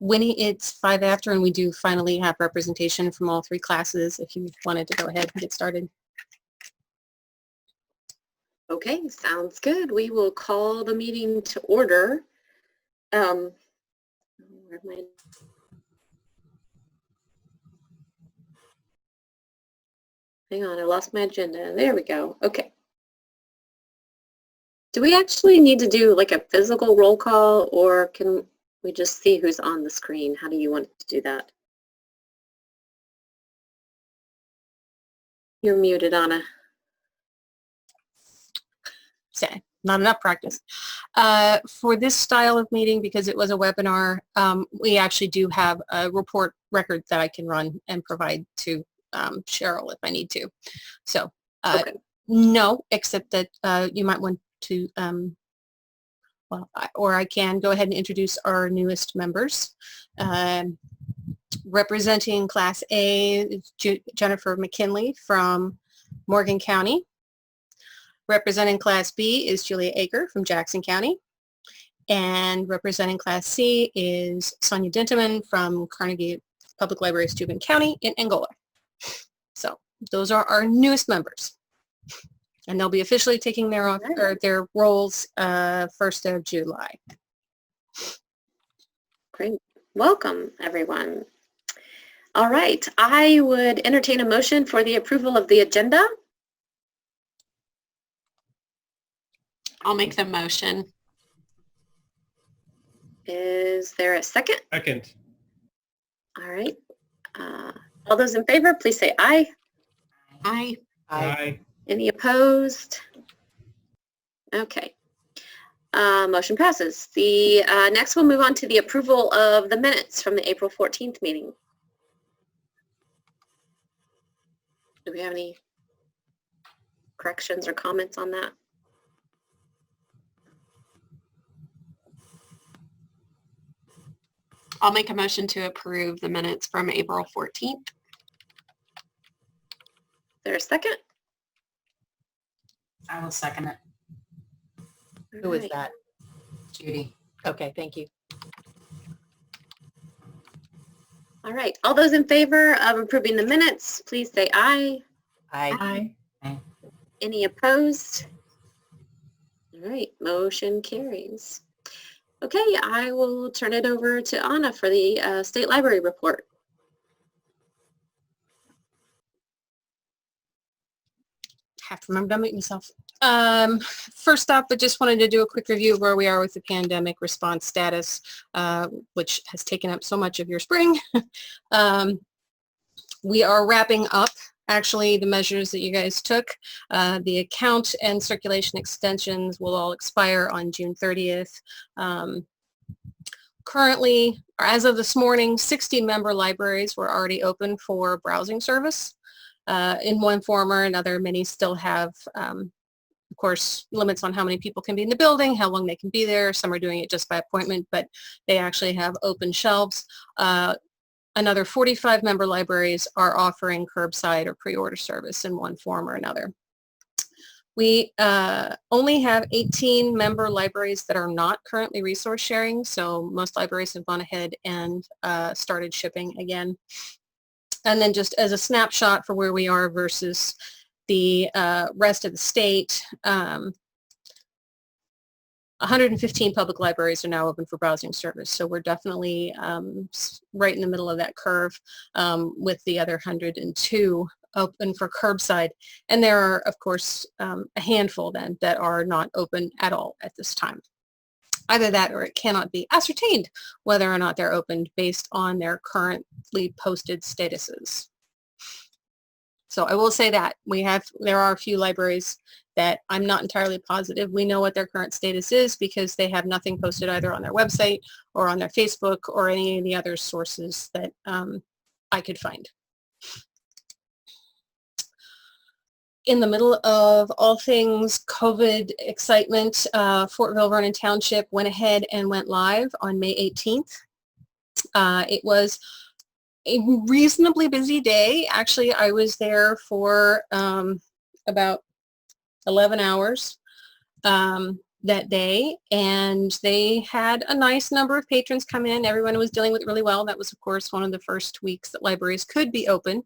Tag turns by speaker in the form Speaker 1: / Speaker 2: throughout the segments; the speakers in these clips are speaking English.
Speaker 1: when it's 5 after and we do finally have representation from all 3 classes, if you wanted to go ahead and get started.
Speaker 2: Okay, sounds good. We will call the meeting to order. Hang on, I lost my agenda. There we go. Okay. Do we actually need to do like a physical roll call, or can we just see who's on the screen? How do you want to do that? You're muted, Anna.
Speaker 1: Say, not enough practice. For this style of meeting, because it was a webinar, we actually do have a report record that I can run and provide to Cheryl if I need to. So
Speaker 2: Okay.
Speaker 1: no, except that you might want to, well, or I can go ahead and introduce our newest members. Representing Class A is Jennifer McKinley from Morgan County. Representing Class B is Julia Aker from Jackson County. And representing Class C is Sonia Dinteman from Carnegie Public Library, Steuben County in Angola. So those are our newest members. And they'll be officially taking their roles 1st of July.
Speaker 2: Great. Welcome, everyone. All right. I would entertain a motion for the approval of the agenda.
Speaker 3: I'll make the motion.
Speaker 2: Is there a second?
Speaker 4: Second.
Speaker 2: All right. All those in favor, please say aye.
Speaker 3: Aye.
Speaker 4: Aye.
Speaker 2: Any opposed? Okay. Motion passes. The next we'll move on to the approval of the minutes from the April 14th meeting. Do we have any corrections or comments on that?
Speaker 3: I'll make a motion to approve the minutes from April 14th.
Speaker 2: Is there a second?
Speaker 5: I will second it.
Speaker 6: Who is that?
Speaker 5: Judy.
Speaker 6: Okay, thank you.
Speaker 2: All right. All those in favor of approving the minutes, please say aye.
Speaker 6: Aye.
Speaker 5: Aye.
Speaker 2: Any opposed? All right. Motion carries. Okay. I will turn it over to Anna for the State Library report.
Speaker 1: Have to remember to unmute myself. First off, I just wanted to do a quick review of where we are with the pandemic response status, which has taken up so much of your spring. We are wrapping up actually the measures that you guys took. The account and circulation extensions will all expire on June 30th. Currently, as of this morning, 60 member libraries were already open for browsing service. In one form or another. Many still have, of course, limits on how many people can be in the building, how long they can be there. Some are doing it just by appointment, but they actually have open shelves. Another 45 member libraries are offering curbside or pre-order service in one form or another. We only have 18 member libraries that are not currently resource sharing, so most libraries have gone ahead and started shipping again. And then just as a snapshot for where we are versus the rest of the state, 115 public libraries are now open for browsing service. So we're definitely right in the middle of that curve with the other 102 open for curbside. And there are, of course, a handful then that are not open at all at this time. Either that or it cannot be ascertained whether or not they're opened based on their currently posted statuses. So I will say that there are a few libraries that I'm not entirely positive. We know what their current status is because they have nothing posted either on their website or on their Facebook or any of the other sources that I could find. In the middle of all things COVID excitement, Fortville Vernon Township went ahead and went live on May 18th. It was a reasonably busy day. Actually, I was there for about 11 hours. that day, and they had a nice number of patrons come in. Everyone was dealing with it really well. That was, of course, one of the first weeks that libraries could be open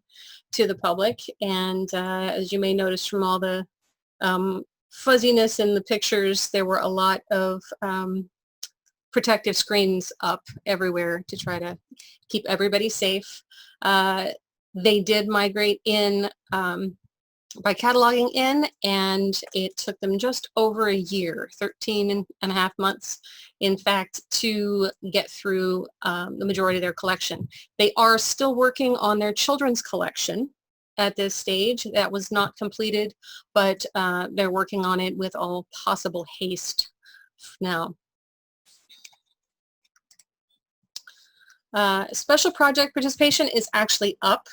Speaker 1: to the public. And as you may notice from all the fuzziness in the pictures, there were a lot of protective screens up everywhere to try to keep everybody safe. They did migrate in by cataloging in, and it took them just over a year, 13 and a half months, in fact, to get through the majority of their collection. They are still working on their children's collection at this stage. That was not completed, but they're working on it with all possible haste now. Special project participation is actually up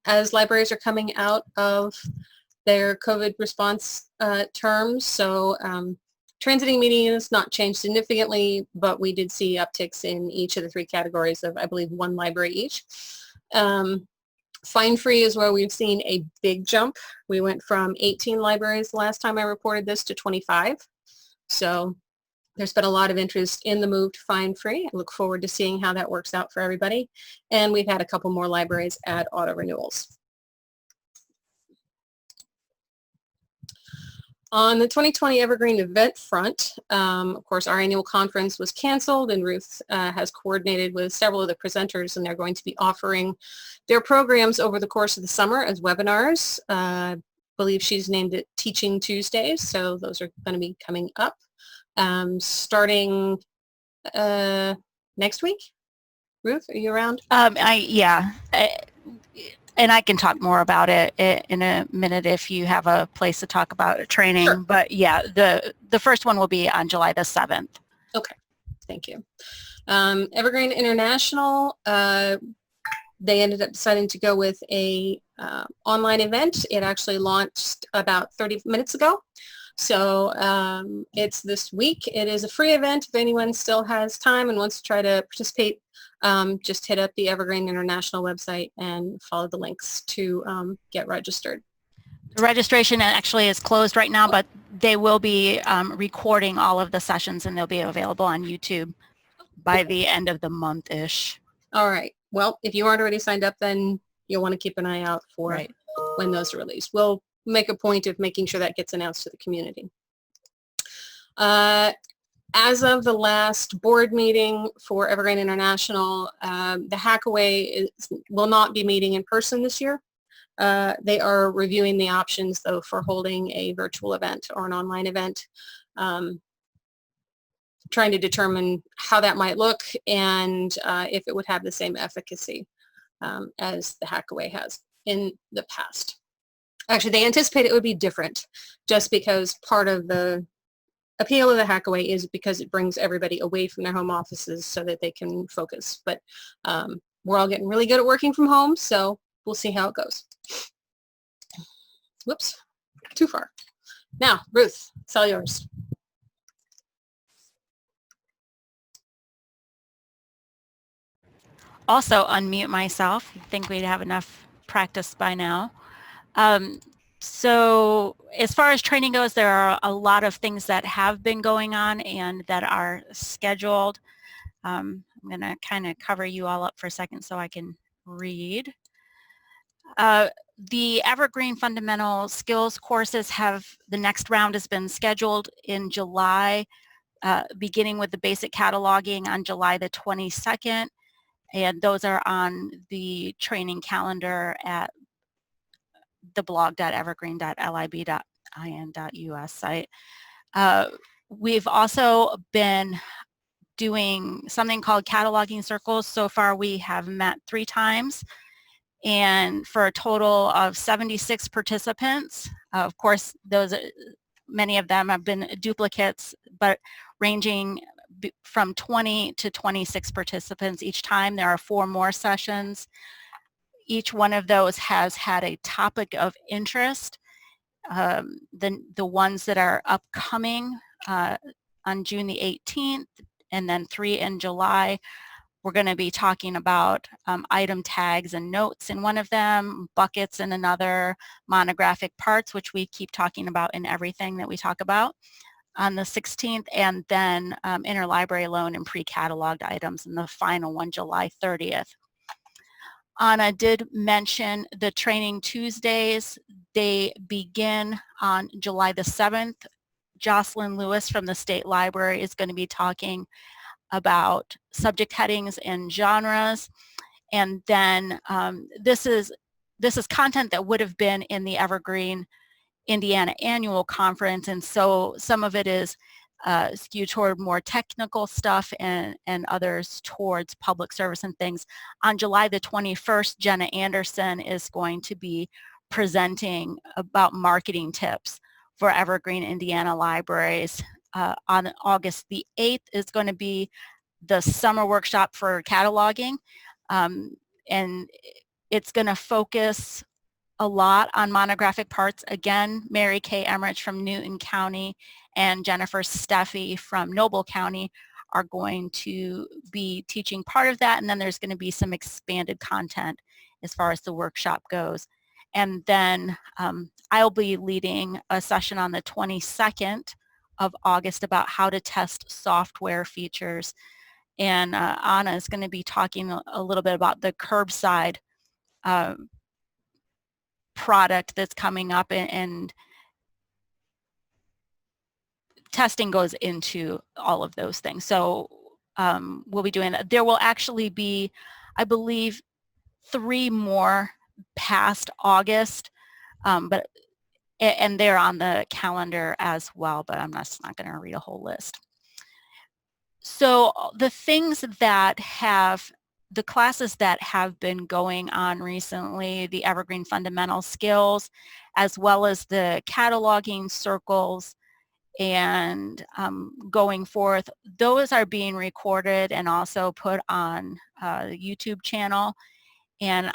Speaker 1: as libraries are coming out of their COVID response terms. So transiting meeting has not changed significantly, but we did see upticks in each of the three categories of, I believe, one library each. Fine free is where we've seen a big jump. We went from 18 libraries the last time I reported this to 25. So there's been a lot of interest in the move to fine free. I look forward to seeing how that works out for everybody. And we've had a couple more libraries add auto renewals. On the 2020 Evergreen event front, of course, our annual conference was canceled, and Ruth has coordinated with several of the presenters, and they're going to be offering their programs over the course of the summer as webinars. I believe she's named it Teaching Tuesdays, so those are going to be coming up. Starting next week. Ruth, are you around?
Speaker 4: Yeah, and I can talk more about it in a minute if you have a place to talk about training.
Speaker 1: Sure.
Speaker 4: But yeah, the first one will be on July the 7th.
Speaker 1: Okay, thank you. Evergreen International, they ended up deciding to go with a online event. It actually launched about 30 minutes ago. So it's this week. It is a free event. If anyone still has time and wants to try to participate, just hit up the Evergreen International website and follow the links to get registered.
Speaker 4: The registration actually is closed right now, but they will be recording all of the sessions, and they'll be available on YouTube by the end of the month-ish.
Speaker 1: All right. Well, if you aren't already signed up, then you'll want to keep an eye out for when those are released. We'll make a point of making sure that gets announced to the community. As of the last board meeting for Evergreen International, the Hackaway will not be meeting in person this year. They are reviewing the options, though, for holding a virtual event or an online event, trying to determine how that might look and if it would have the same efficacy as the Hackaway has in the past. Actually, they anticipate it would be different just because part of the appeal of the Hackaway is because it brings everybody away from their home offices so that they can focus. But we're all getting really good at working from home, so we'll see how it goes. Whoops, too far. Now, Ruth, it's all yours.
Speaker 4: Also unmute myself. I think we'd have enough practice by now. So as far as training goes, there are a lot of things that have been going on and that are scheduled. I'm going to kind of cover you all up for a second so I can read. The Evergreen Fundamental Skills courses the next round has been scheduled in July, beginning with the basic cataloging on July the 22nd. And those are on the training calendar at the blog.evergreen.lib.in.us site. We've also been doing something called cataloging circles. So far we have met 3 times, and for a total of 76 participants. Of course, many of them have been duplicates, but ranging from 20 to 26 participants each time. There are 4 more sessions. Each one of those has had a topic of interest. The ones that are upcoming on June the 18th and then 3 in July, we're going to be talking about item tags and notes in one of them, buckets in another, monographic parts, which we keep talking about in everything that we talk about. on the 16th, and then interlibrary loan and pre-cataloged items in the final one, July 30th. Anna did mention the training Tuesdays. They begin on July the 7th. Jocelyn Lewis from the State Library is going to be talking about subject headings and genres. And then this is content that would have been in the Evergreen Indiana Annual Conference, and so some of it is skewed toward more technical stuff and others towards public service and things. On July the 21st, Jenna Anderson is going to be presenting about marketing tips for Evergreen Indiana libraries. On August the 8th is going to be the summer workshop for cataloging, and it's going to focus a lot on monographic parts. Again, Mary Kay Emmerich from Newton County and Jennifer Steffi from Noble County are going to be teaching part of that, and then there's going to be some expanded content as far as the workshop goes. And then I'll be leading a session on the 22nd of August about how to test software features. And Anna is going to be talking a little bit about the curbside product that's coming up, and testing goes into all of those things. So we'll be doing that. There will actually be, I believe, 3 more past August, and they're on the calendar as well, but I'm not going to read a whole list. So the things that have, the classes that have been going on recently, the Evergreen Fundamental Skills, as well as the cataloging circles, and going forth, those are being recorded and also put on the YouTube channel. And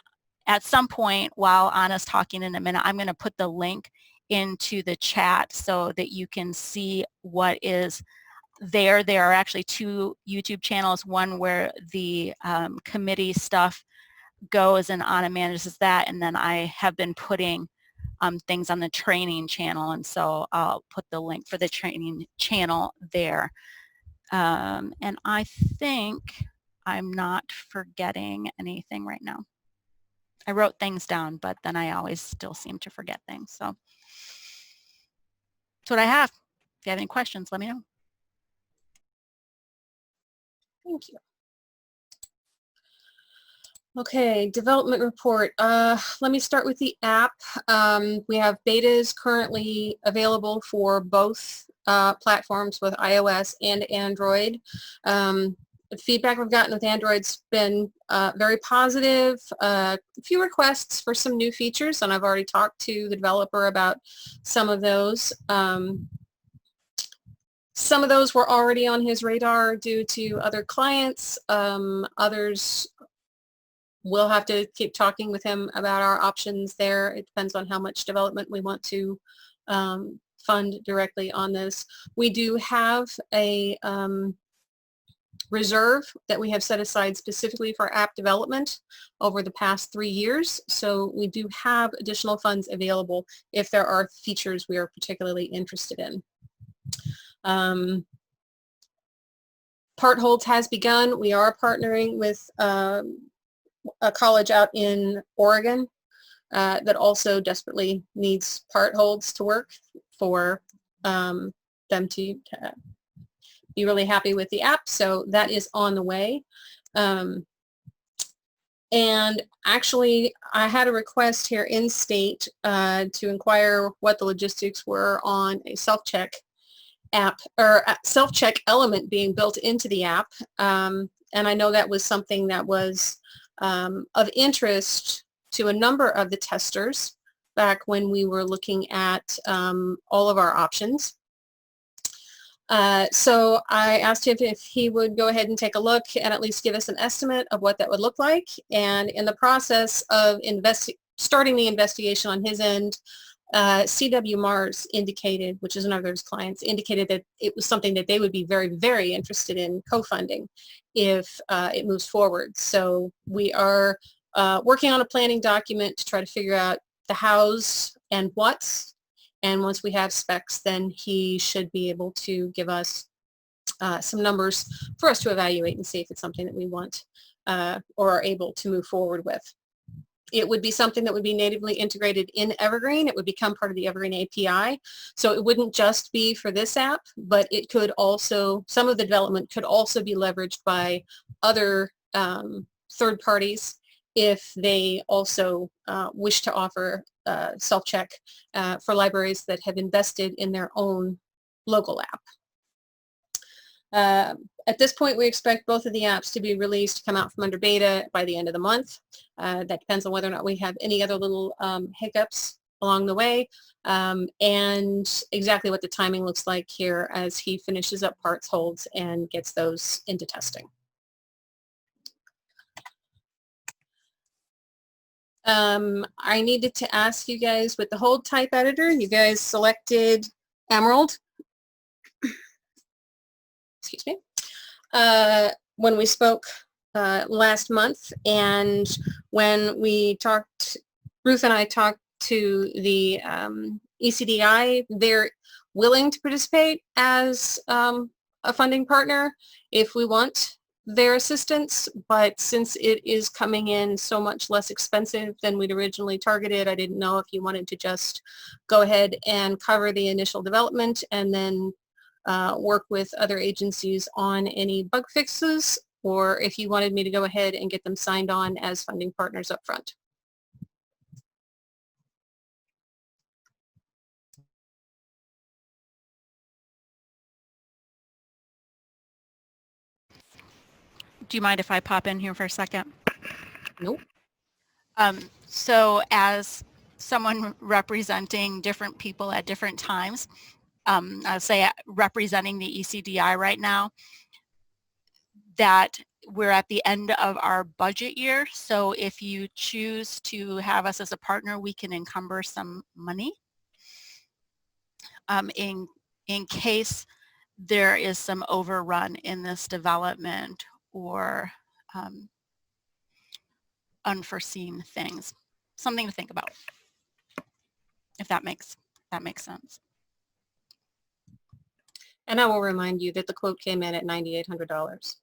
Speaker 4: at some point, while Anna's talking in a minute, I'm going to put the link into the chat so that you can see what is there. There are actually 2 YouTube channels, one where the committee stuff goes and Anna manages that, and then I have been putting things on the training channel, and so I'll put the link for the training channel there. And I think I'm not forgetting anything right now. I wrote things down, but then I always still seem to forget things. So that's what I have. If you have any questions, let me know.
Speaker 1: Thank you. Okay, development report. Let me start with the app. We have betas currently available for both platforms with iOS and Android. The feedback we've gotten with Android's been very positive. A few requests for some new features, and I've already talked to the developer about some of those. Some of those were already on his radar due to other clients. Others, we'll have to keep talking with him about our options there. It depends on how much development we want to fund directly on this. We do have a reserve that we have set aside specifically for app development over the past 3 years. So we do have additional funds available if there are features we are particularly interested in. Part holds has begun. We are partnering with a college out in Oregon that also desperately needs part holds to work for them to be really happy with the app. So that is on the way. And actually, I had a request here in state to inquire what the logistics were on a self-check app or self-check element being built into the app. And I know that was something that was of interest to a number of the testers back when we were looking at all of our options. So I asked him if he would go ahead and take a look and at least give us an estimate of what that would look like. And in the process of starting the investigation on his end, CW Mars indicated, which is another of his clients, indicated that it was something that they would be very, very interested in co-funding if it moves forward. So we are working on a planning document to try to figure out the hows and whats And once we have specs, then he should be able to give us some numbers for us to evaluate and see if it's something that we want or are able to move forward with. It would be something that would be natively integrated in Evergreen. It would become part of the Evergreen API. So it wouldn't just be for this app, but it could also, some of the development could also be leveraged by other third parties if they also wish to offer self-check for libraries that have invested in their own local app. At this point, we expect both of the apps to be released, come out from under beta by the end of the month. That depends on whether or not we have any other little hiccups along the way, and exactly what the timing looks like here as he finishes up parts holds and gets those into testing. I needed to ask you guys with the hold type editor, you guys selected Emerald. Excuse me. When we spoke last month, and when we talked, Ruth and I talked to the ECDI, they're willing to participate as a funding partner if we want their assistance, but since it is coming in so much less expensive than we'd originally targeted, I didn't know if you wanted to just go ahead and cover the initial development and then work with other agencies on any bug fixes, or if you wanted me to go ahead and get them signed on as funding partners up front.
Speaker 4: Do you mind if I pop in here for a second?
Speaker 1: Nope.
Speaker 4: So as someone representing different people at different times, I'll say representing the ECDI right now, that we're at the end of our budget year. So if you choose to have us as a partner, we can encumber some money in case there is some overrun in this development or unforeseen things. Something to think about, if that makes sense.
Speaker 1: And I will remind you that the quote came in at $9,800.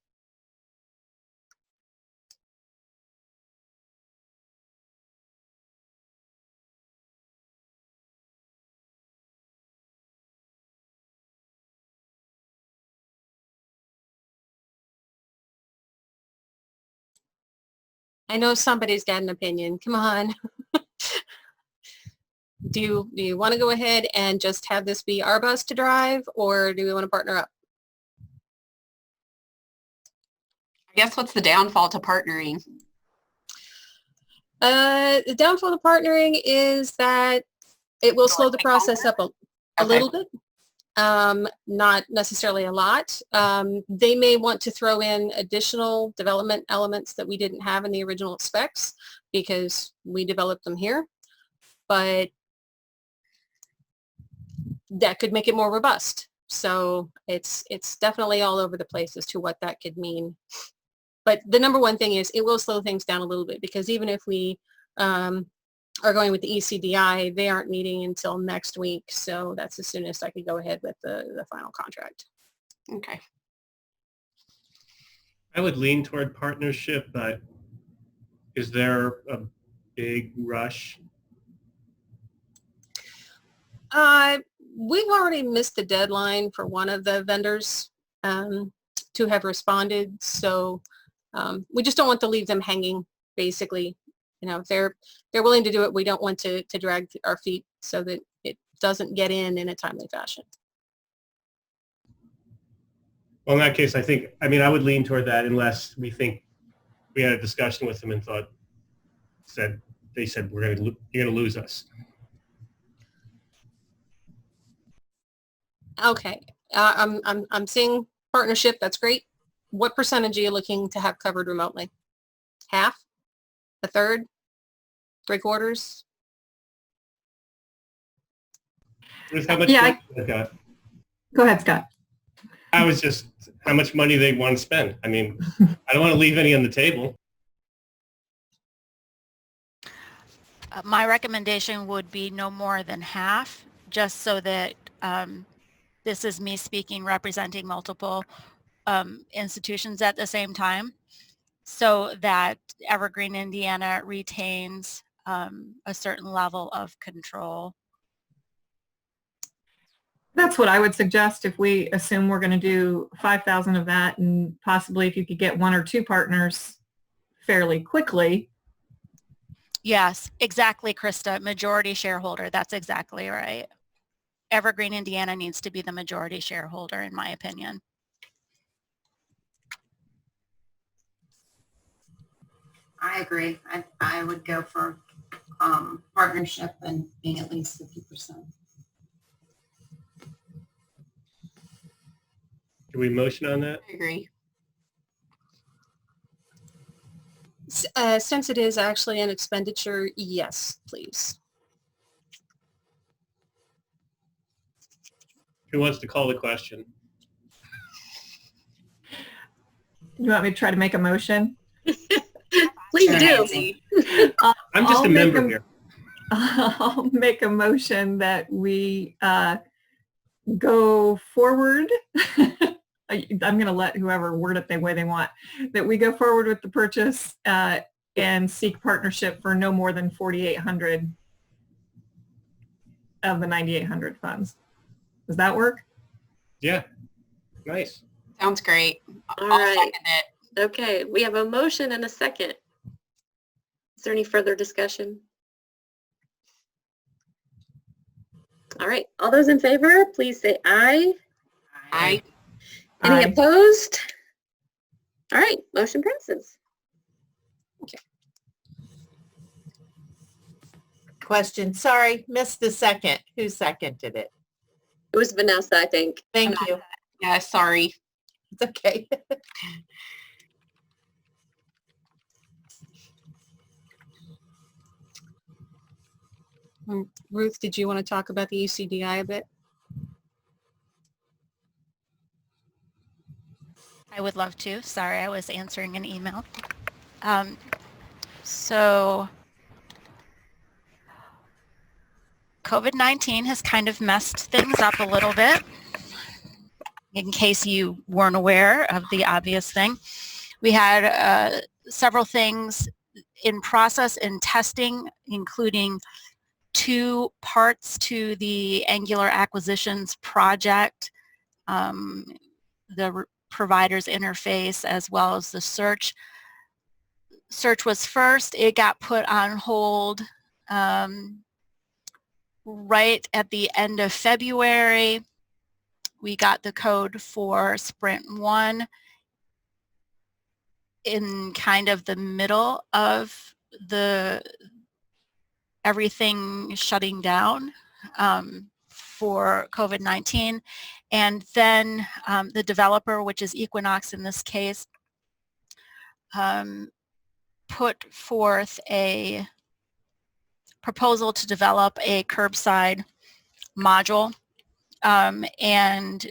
Speaker 1: I know somebody's got an opinion. Come on. Do you want to go ahead and just have this be our bus to drive, or do we want to partner up?
Speaker 3: I guess what's the downfall to partnering?
Speaker 1: The downfall of partnering is that it will slow the process up a little bit. Not necessarily a lot. They may want to throw in additional development elements that we didn't have in the original specs because we developed them here, but that could make it more robust. So it's definitely all over the place as to what that could mean. But the number one thing is it will slow things down a little bit, because even if we are going with the ECDI, they aren't meeting until next week. So that's as soon as I could go ahead with the final contract.
Speaker 3: Okay.
Speaker 7: I would lean toward partnership, but is there a big rush?
Speaker 1: We've already missed the deadline for one of the vendors to have responded. So we just don't want to leave them hanging, basically. You know, if they're willing to do it, we don't want to drag our feet so that it doesn't get in a timely fashion.
Speaker 7: Well, in that case, I would lean toward that unless we think we had a discussion with them and they said you're going to lose us.
Speaker 1: Okay, I'm seeing partnership. That's great. What percentage are you looking to have covered remotely? Half? A third? 3/4?
Speaker 7: How much
Speaker 8: Yeah,
Speaker 7: money they've got?
Speaker 8: Go ahead, Scott.
Speaker 7: I was just how much money they want to spend. I mean, I don't want to leave any on the table.
Speaker 4: My recommendation would be no more than half. just so that this is me speaking, representing multiple institutions at the same time, so that Evergreen, Indiana retains a certain level of control.
Speaker 8: That's what I would suggest if we assume we're going to do 5,000 of that, and possibly if you could get 1 or 2 partners fairly quickly.
Speaker 4: Yes, exactly, Krista. Majority shareholder. That's exactly right. Evergreen, Indiana needs to be the majority shareholder, in my opinion.
Speaker 5: I agree. I would go for partnership and being at least 50%.
Speaker 7: Do we motion on that?
Speaker 3: I agree.
Speaker 1: Since it is actually an expenditure, yes, please.
Speaker 7: Who wants to call the question?
Speaker 8: You want me to try to make a motion?
Speaker 2: Please
Speaker 5: Sure,
Speaker 2: do.
Speaker 5: Nancy.
Speaker 7: I'm just
Speaker 8: I'll
Speaker 7: a
Speaker 8: make
Speaker 7: member here.
Speaker 8: I'll make a motion that we go forward. I'm going to let whoever word it the way they want, that we go forward with the purchase and seek partnership for no more than 4,800 of the 9,800 funds. Does that work?
Speaker 7: Yeah. Nice.
Speaker 3: Sounds great.
Speaker 2: All
Speaker 3: I'll
Speaker 2: right.
Speaker 3: second it.
Speaker 2: Okay, we have a motion and a second. Is there any further discussion? All right, all those in favor, please say aye.
Speaker 3: I
Speaker 2: Any
Speaker 8: Aye.
Speaker 2: opposed? All right, motion passes.
Speaker 6: Question, sorry, missed the second. Who seconded it?
Speaker 2: It was Vanessa, I think.
Speaker 6: Thank you.
Speaker 3: yeah, sorry.
Speaker 6: It's okay.
Speaker 1: Ruth, did you want to talk about the ECDI a bit?
Speaker 4: I would love to. Sorry, I was answering an email. So COVID-19 has kind of messed things up a little bit. In case you weren't aware of the obvious thing, we had several things in process in testing, including 2 parts to the Angular Acquisitions project, the provider's interface, as well as the search. Search was first. It got put on hold right at the end of February. We got the code for Sprint 1 in kind of the middle of everything shutting down for COVID-19. And then the developer, which is Equinox in this case, put forth a proposal to develop a curbside module, and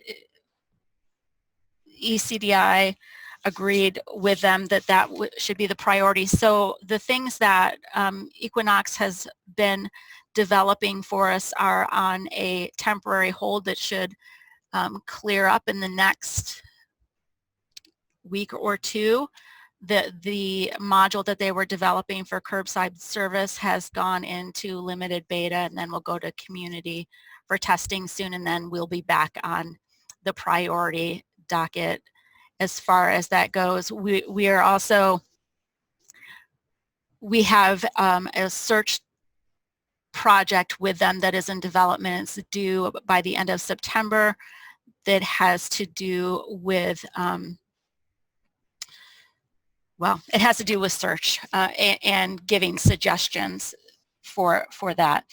Speaker 4: ECDI agreed with them that that should be the priority. So the things that Equinox has been developing for us are on a temporary hold that should clear up in the next week or 2. The module that they were developing for curbside service has gone into limited beta, and then we'll go to community for testing soon, and then we'll be back on the priority docket as far as that goes. We are also, we have a search project with them that is in development. It's due by the end of September, that has to do with well, it has to do with search and giving suggestions for that.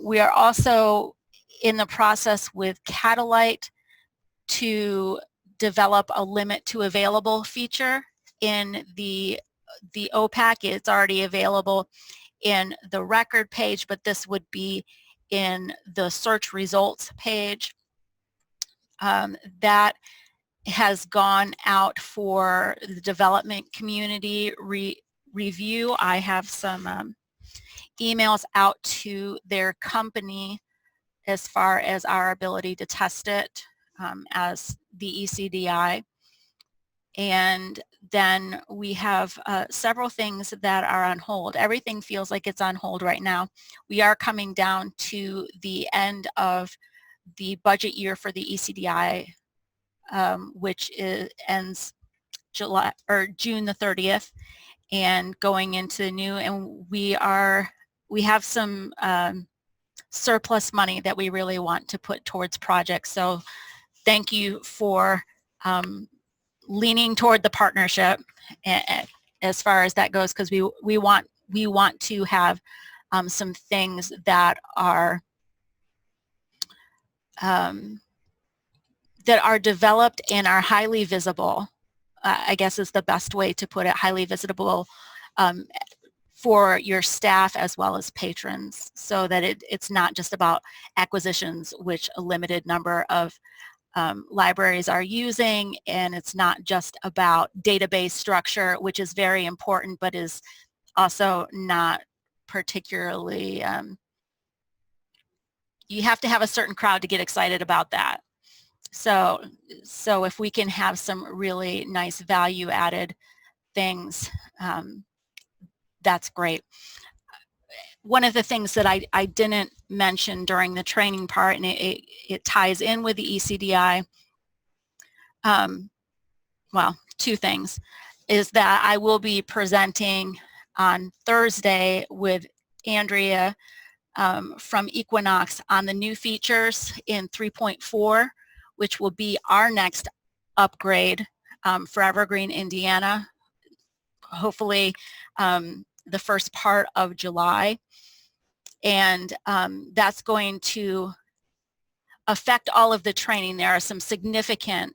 Speaker 4: We are also in the process with Catalyte to develop a limit to available feature in the OPAC. It's already available in the record page, but this would be in the search results page. That has gone out for the development community review. I have some emails out to their company as far as our ability to test it as the ECDI. And then we have several things that are on hold. Everything feels like it's on hold right now. We are coming down to the end of the budget year for the ECDI, which ends June the 30th, and going into the new, and we have some surplus money that we really want to put towards projects. So thank you for leaning toward the partnership as far as that goes, because we want to have some things that are developed and are highly visible. I guess is the best way to put it, highly visible for your staff as well as patrons, so that it's not just about acquisitions, which a limited number of libraries are using, and it's not just about database structure, which is very important, but is also not particularly, you have to have a certain crowd to get excited about that. So if we can have some really nice value added things, that's great. One of the things that I didn't mention during the training part, and it ties in with the ECDI, well, two things, is that I will be presenting on Thursday with Andrea from Equinox on the new features in 3.4, which will be our next upgrade for Evergreen, Indiana, hopefully the first part of July. And that's going to affect all of the training. There are some significant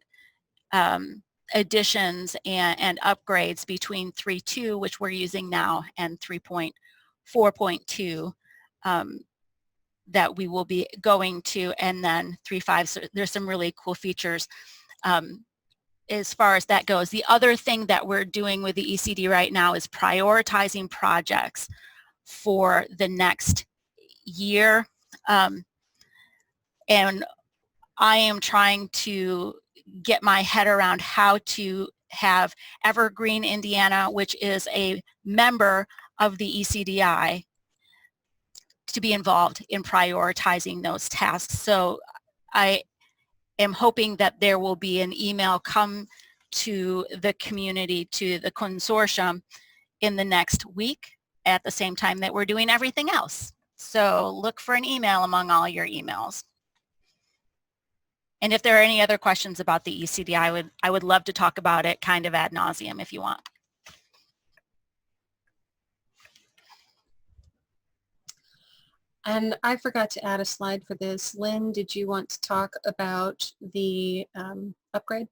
Speaker 4: additions and upgrades between 3.2, which we're using now, and 3.4.2 that we will be going to, and then 3.5. So there's some really cool features as far as that goes. The other thing that we're doing with the ECD right now is prioritizing projects for the next year. And I am trying to get my head around how to have Evergreen, Indiana, which is a member of the ECDI, to be involved in prioritizing those tasks. So I am hoping that there will be an email come to the community, to the consortium, in the next week at the same time that we're doing everything else. So look for an email among all your emails. And if there are any other questions about the ECDI, I would love to talk about it kind of ad nauseum if you want.
Speaker 1: And I forgot to add a slide for this. Lynn, did you want to talk about the upgrade?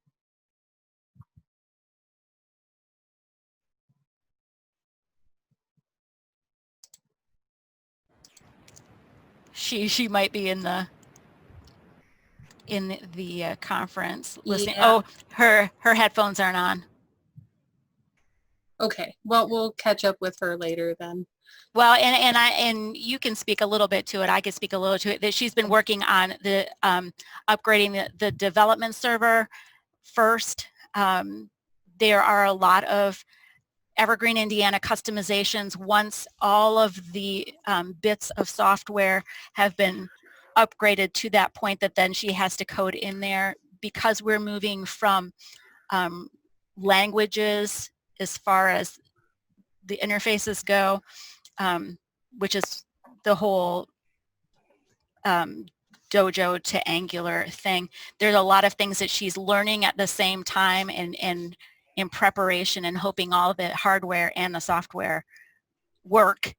Speaker 4: She might be in the conference listening.
Speaker 1: Yeah.
Speaker 4: Oh, her headphones aren't on.
Speaker 1: Okay, well, we'll catch up with her later then.
Speaker 4: Well, and you can speak a little bit to it. I can speak a little to it. That she's been working on the upgrading the development server first. There are a lot of Evergreen, Indiana customizations once all of the bits of software have been upgraded to that point, that then she has to code in there, because we're moving from languages as far as the interfaces go, which is the whole Dojo to Angular thing. There's a lot of things that she's learning at the same time, and in preparation, and hoping all the hardware and the software work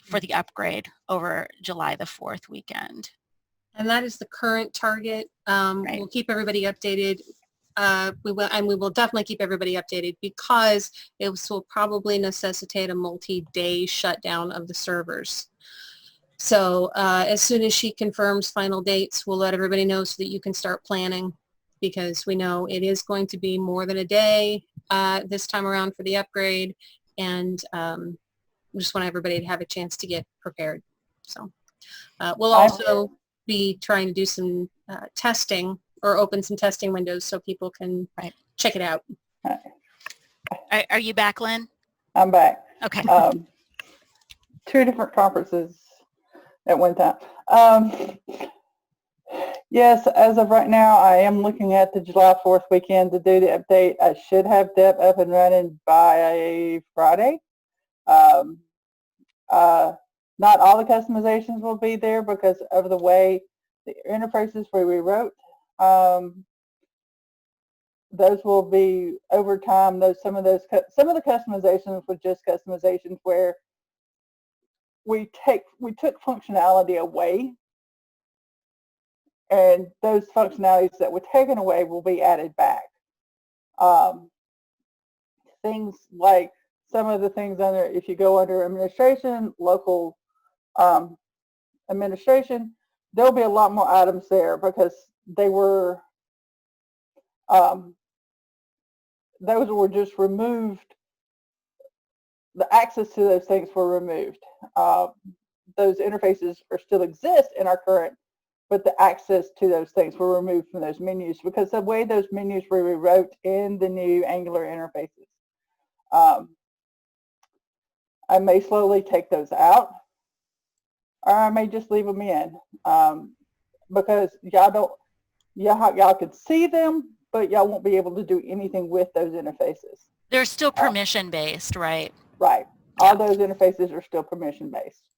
Speaker 4: for the upgrade over July the 4th weekend.
Speaker 1: And that is the current target.
Speaker 4: Right.
Speaker 1: We'll keep everybody updated. We will definitely keep everybody updated, because it will probably necessitate a multi-day shutdown of the servers. So as soon as she confirms final dates, we'll let everybody know so that you can start planning, because we know it is going to be more than a day this time around for the upgrade, and we just want everybody to have a chance to get prepared. So we'll also be trying to do some testing or open some testing windows so people can
Speaker 4: Right.
Speaker 1: check it out.
Speaker 4: Are you back, Lynn?
Speaker 9: I'm back.
Speaker 4: Okay.
Speaker 9: Two different conferences at one time. Yes, as of right now, I am looking at the July 4th weekend to do the update. I should have DEP up and running by Friday. Not all the customizations will be there because of the way the interfaces we rewrote. Those will be over time. Some of the customizations were just customizations where we took functionality away, and those functionalities that were taken away will be added back. Things like some of the things under, if you go under administration, local administration, there'll be a lot more items there because they were those were just removed. The access to those things were removed. Those interfaces still exist in our current, but the access to those things were removed from those menus because the way those menus were rewrote in the new Angular interfaces. I may slowly take those out, or I may just leave them in because y'all could see them, but y'all won't be able to do anything with those interfaces.
Speaker 4: They're still permission based, right?
Speaker 9: Right. All those interfaces are still permission based.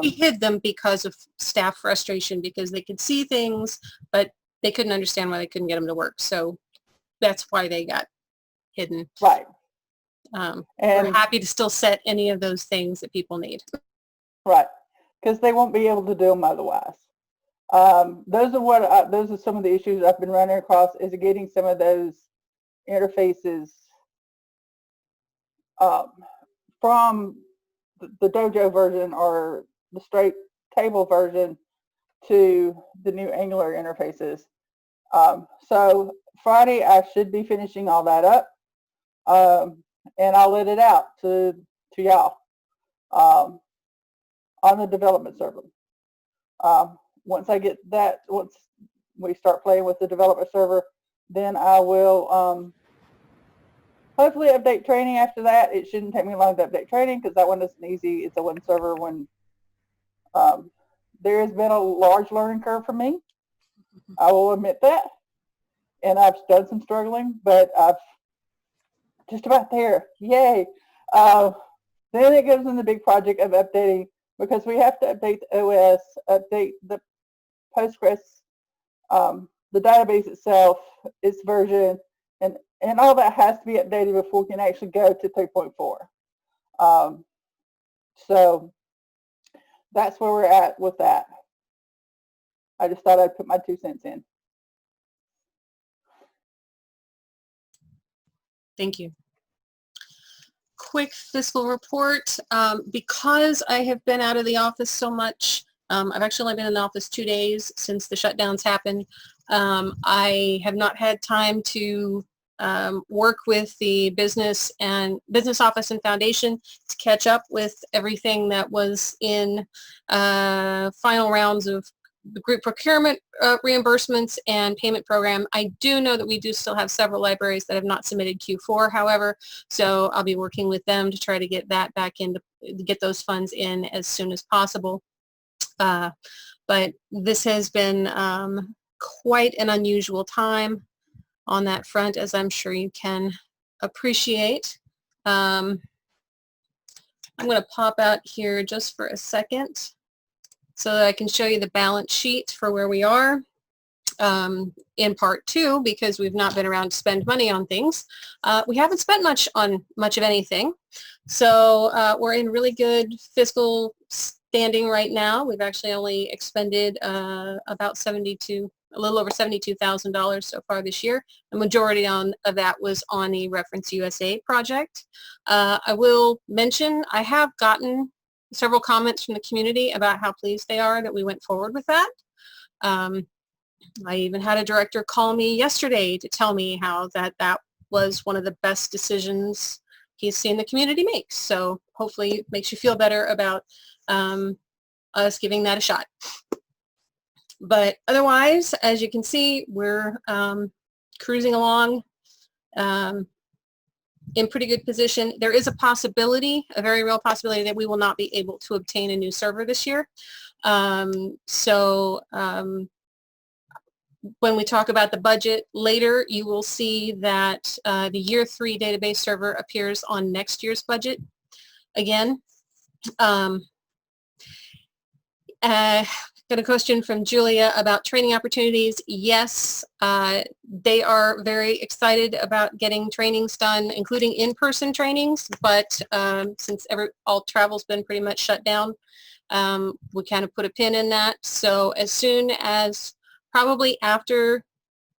Speaker 1: We hid them because of staff frustration because they could see things, but they couldn't understand why they couldn't get them to work. So that's why they got hidden.
Speaker 9: Right.
Speaker 1: We're
Speaker 9: And
Speaker 1: happy to still set any of those things that people need.
Speaker 9: right, because they won't be able to do them otherwise. Those are some of the issues I've been running across is getting some of those interfaces from the Dojo version or the straight table version to the new Angular interfaces. So Friday I should be finishing all that up, and I'll let it out to y'all on the development server. Once I get that, once we start playing with the development server, then I will hopefully update training after that. It shouldn't take me long to update training because that one isn't easy. It's a one server when there has been a large learning curve for me. I will admit that. And I've done some struggling, but I've just about there. Yay. Then it goes in the big project of updating because we have to update the OS, update the Postgres, the database itself, its version, and all that has to be updated before we can actually go to 3.4. So that's where we're at with that. I just thought I'd put my 2 cents in.
Speaker 1: Thank you. Quick fiscal report. Because I have been out of the office so much, I've actually only been in the office 2 days since the shutdowns happened. I have not had time to work with the business office and foundation to catch up with everything that was in final rounds of the group procurement reimbursements and payment program. I do know that we do still have several libraries that have not submitted Q4, however, so I'll be working with them to try to get that back in, to get those funds in as soon as possible. But this has been quite an unusual time on that front, as I'm sure you can appreciate. I'm going to pop out here just for a second so that I can show you the balance sheet for where we are in part 2, because we've not been around to spend money on things. We haven't spent much on much of anything. So we're in really good fiscal standing right now. We've actually only expended about a little over $72,000 so far this year. The majority of that was on the Reference USA project. I will mention I have gotten several comments from the community about how pleased they are that we went forward with that. I even had a director call me yesterday to tell me how that was one of the best decisions he's seen the community make. So hopefully it makes you feel better about us giving that a shot. But otherwise, as you can see, we're cruising along in pretty good position. There is a possibility, a very real possibility, that we will not be able to obtain a new server this year. When we talk about the budget later, you will see that the year 3 database server appears on next year's budget again. Got a question from Julia about training opportunities. Yes, they are very excited about getting trainings done, including in-person trainings, but since all travel's been pretty much shut down, we kind of put a pin in that. So as soon as, probably after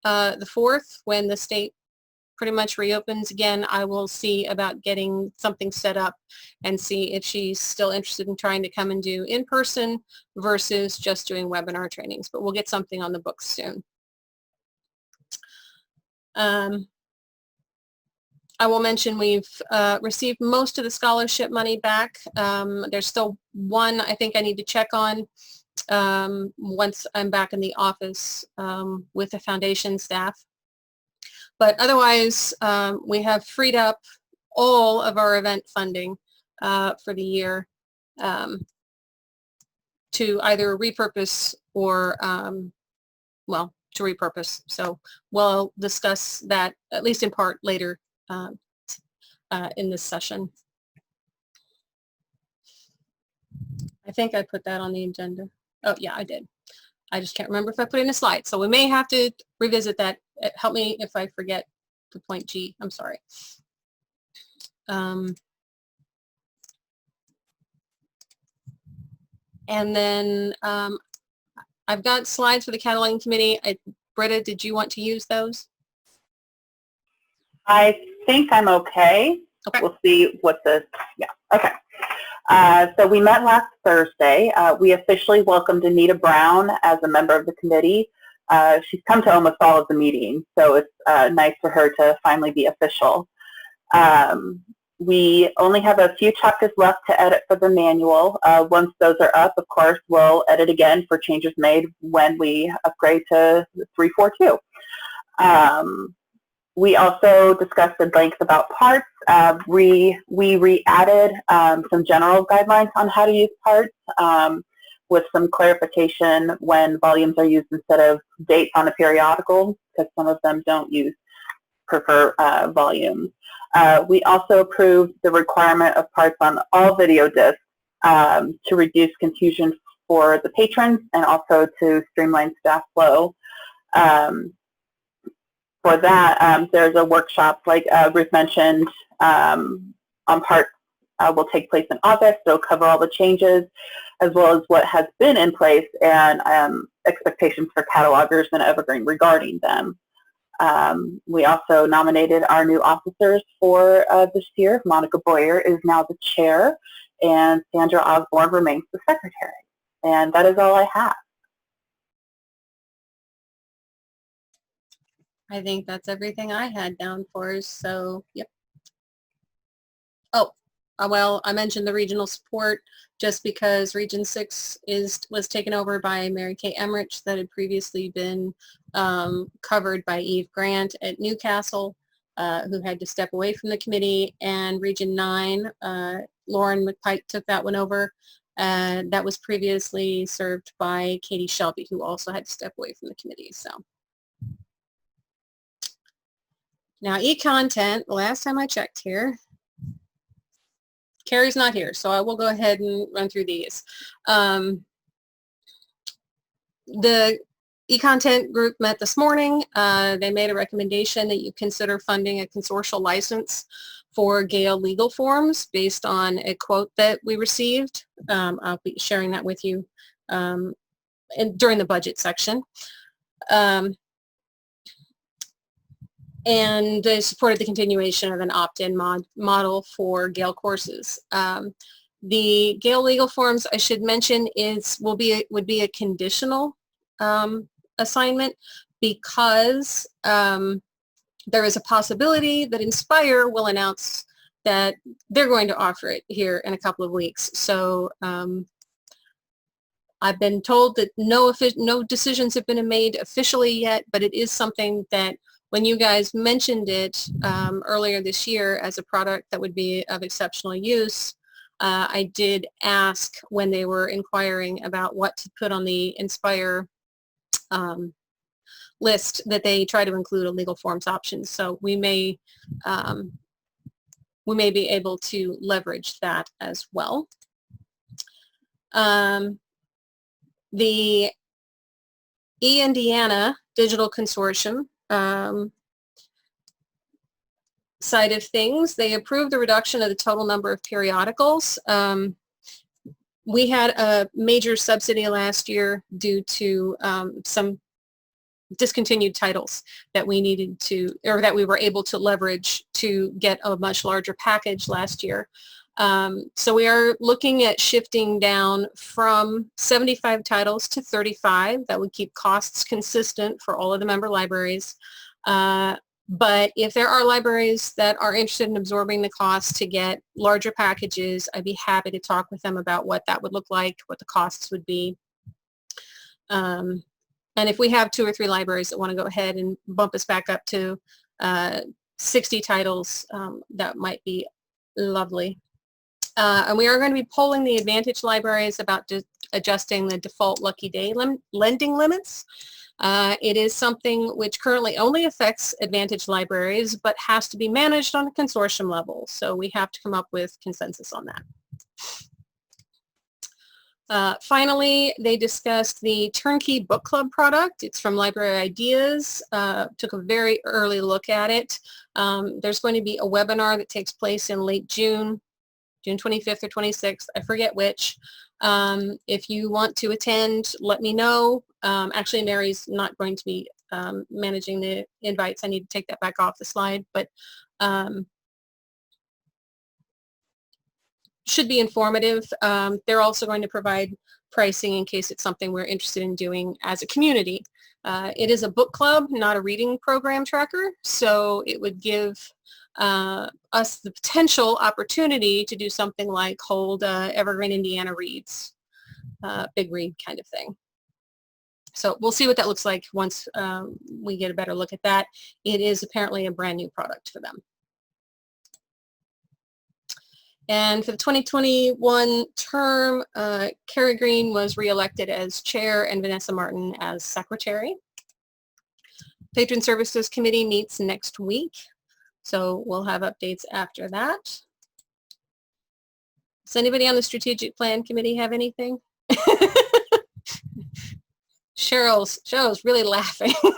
Speaker 1: the 4th, when the state pretty much reopens again, I will see about getting something set up and see if she's still interested in trying to come and do in-person versus just doing webinar trainings. But we'll get something on the books soon. I will mention we've received most of the scholarship money back. There's still one I think I need to check on once I'm back in the office with the foundation staff. But otherwise, we have freed up all of our event funding for the year to either repurpose or, well, to repurpose. So we'll discuss that, at least in part, later in this session. I think I put that on the agenda. Oh, yeah, I did. I just can't remember if I put it in a slide. So we may have to revisit that. Help me if I forget the point G. I'm sorry. And then I've got slides for the cataloging committee. Britta, did you want to use those?
Speaker 10: I think I'm okay.
Speaker 1: Okay.
Speaker 10: We'll see what yeah, okay. So we met last Thursday. We officially welcomed Anita Brown as a member of the committee. She's come to almost all of the meetings, so it's nice for her to finally be official. We only have a few chapters left to edit for the manual. Once those are up, of course, we'll edit again for changes made when we upgrade to 342. We also discussed at length about parts. We re-added some general guidelines on how to use parts with some clarification when volumes are used instead of dates on a periodical, because some of them don't prefer volumes. We also approved the requirement of parts on all video discs to reduce confusion for the patrons and also to streamline staff flow. For that, there's a workshop, like Ruth mentioned, on parts will take place in August. It'll cover all the changes as well as what has been in place and expectations for catalogers and Evergreen regarding them. We also nominated our new officers for this year. Monica Boyer is now the chair and Sandra Osborne remains the secretary. And that is all I have.
Speaker 1: I think that's everything I had down for us, so yep. Oh, well, I mentioned the regional support just because Region 6 was taken over by Mary Kay Emmerich that had previously been covered by Eve Grant at Newcastle, who had to step away from the committee, and Region 9, Lauren McPike took that one over. That was previously served by Katie Shelby, who also had to step away from the committee, so. Now, e-content, the last time I checked here, Carrie's not here, so I will go ahead and run through these. The e-content group met this morning. They made a recommendation that you consider funding a consortial license for Gale legal forms based on a quote that we received. I'll be sharing that with you during the budget section. And they supported the continuation of an opt-in model for Gale courses. The Gale legal forms, I should mention, would be a conditional assignment because there is a possibility that Inspire will announce that they're going to offer it here in a couple of weeks. So I've been told that no decisions have been made officially yet, but it is something that when you guys mentioned it earlier this year as a product that would be of exceptional use, I did ask when they were inquiring about what to put on the Inspire list that they try to include a legal forms option. So we may be able to leverage that as well. The Indiana Digital Consortium side of things, they approved the reduction of the total number of periodicals. We had a major subsidy last year due to some discontinued titles that we needed to, or that we were able to leverage to get a much larger package last year. So we are looking at shifting down from 75 titles to 35. That would keep costs consistent for all of the member libraries. But if there are libraries that are interested in absorbing the cost to get larger packages, I'd be happy to talk with them about what that would look like, what the costs would be. And if we have 2 or 3 libraries that want to go ahead and bump us back up to 60 titles, that might be lovely. And we are going to be polling the Advantage libraries about adjusting the default Lucky Day lending limits. It is something which currently only affects Advantage libraries, but has to be managed on a consortium level. So we have to come up with consensus on that. Finally, they discussed the Turnkey Book Club product. It's from Library Ideas. Took a very early look at it. There's going to be a webinar that takes place in late June 25th or 26th, I forget which. If you want to attend, let me know. Actually, Mary's not going to be managing the invites. I need to take that back off the slide, but should be informative. They're also going to provide pricing in case it's something we're interested in doing as a community. It is a book club, not a reading program tracker, so it would give us the potential opportunity to do something like hold Evergreen Indiana Reads, big read kind of thing. So we'll see what that looks like once we get a better look at that. It is apparently a brand new product for them. And for the 2021 term, Carrie Green was reelected as chair and Vanessa Martin as secretary. Patron Services Committee meets next week, so we'll have updates after that. Does anybody on the Strategic Plan Committee have anything? Cheryl's really laughing. So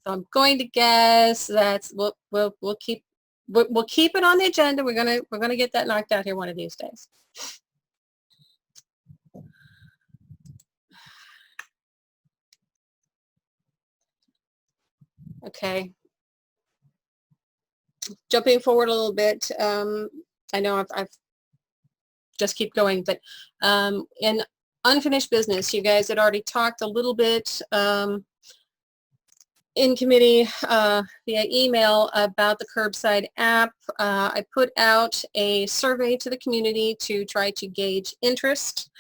Speaker 1: I'm going to guess that's we'll keep it on the agenda. We're gonna get that knocked out here one of these days. Okay. Jumping forward a little bit, I know I've just keep going, but in unfinished business, you guys had already talked a little bit in committee via email about the curbside app. I put out a survey to the community to try to gauge interest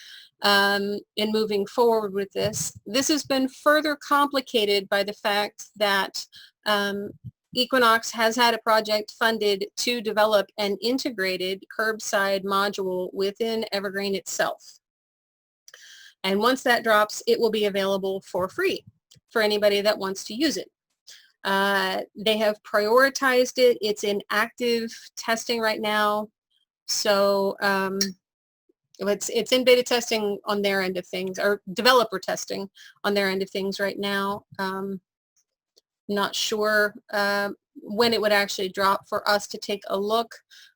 Speaker 1: in moving forward with this. This has been further complicated by the fact that Equinox has had a project funded to develop an integrated curbside module within Evergreen itself. And once that drops, it will be available for free for anybody that wants to use it. They have prioritized it. It's in active testing right now. So it's in beta testing on their end of things, or developer testing on their end of things right now. Not sure when it would actually drop for us to take a look,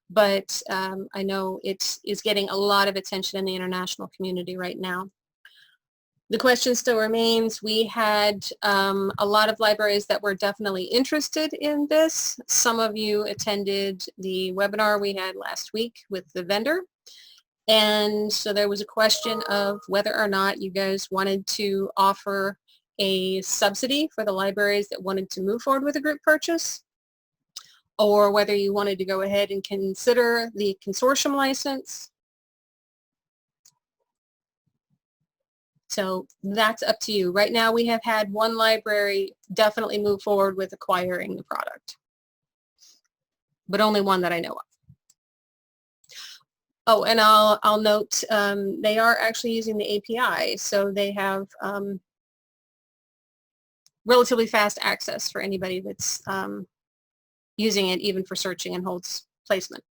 Speaker 1: but I know it is getting a lot of attention in the international community right now. The question still remains. We had a lot of libraries that were definitely interested in this. Some of you attended the webinar we had last week with the vendor. And so there was a question of whether or not you guys wanted to offer a subsidy for the libraries that wanted to move forward with a group purchase, or whether you wanted to go ahead and consider the consortium license. So that's up to you. Right now we have had one library definitely move forward with acquiring the product, but only one that I know of. Oh, and I'll note they are actually using the API, so they have relatively fast access for anybody that's using it, even for searching and holds placement.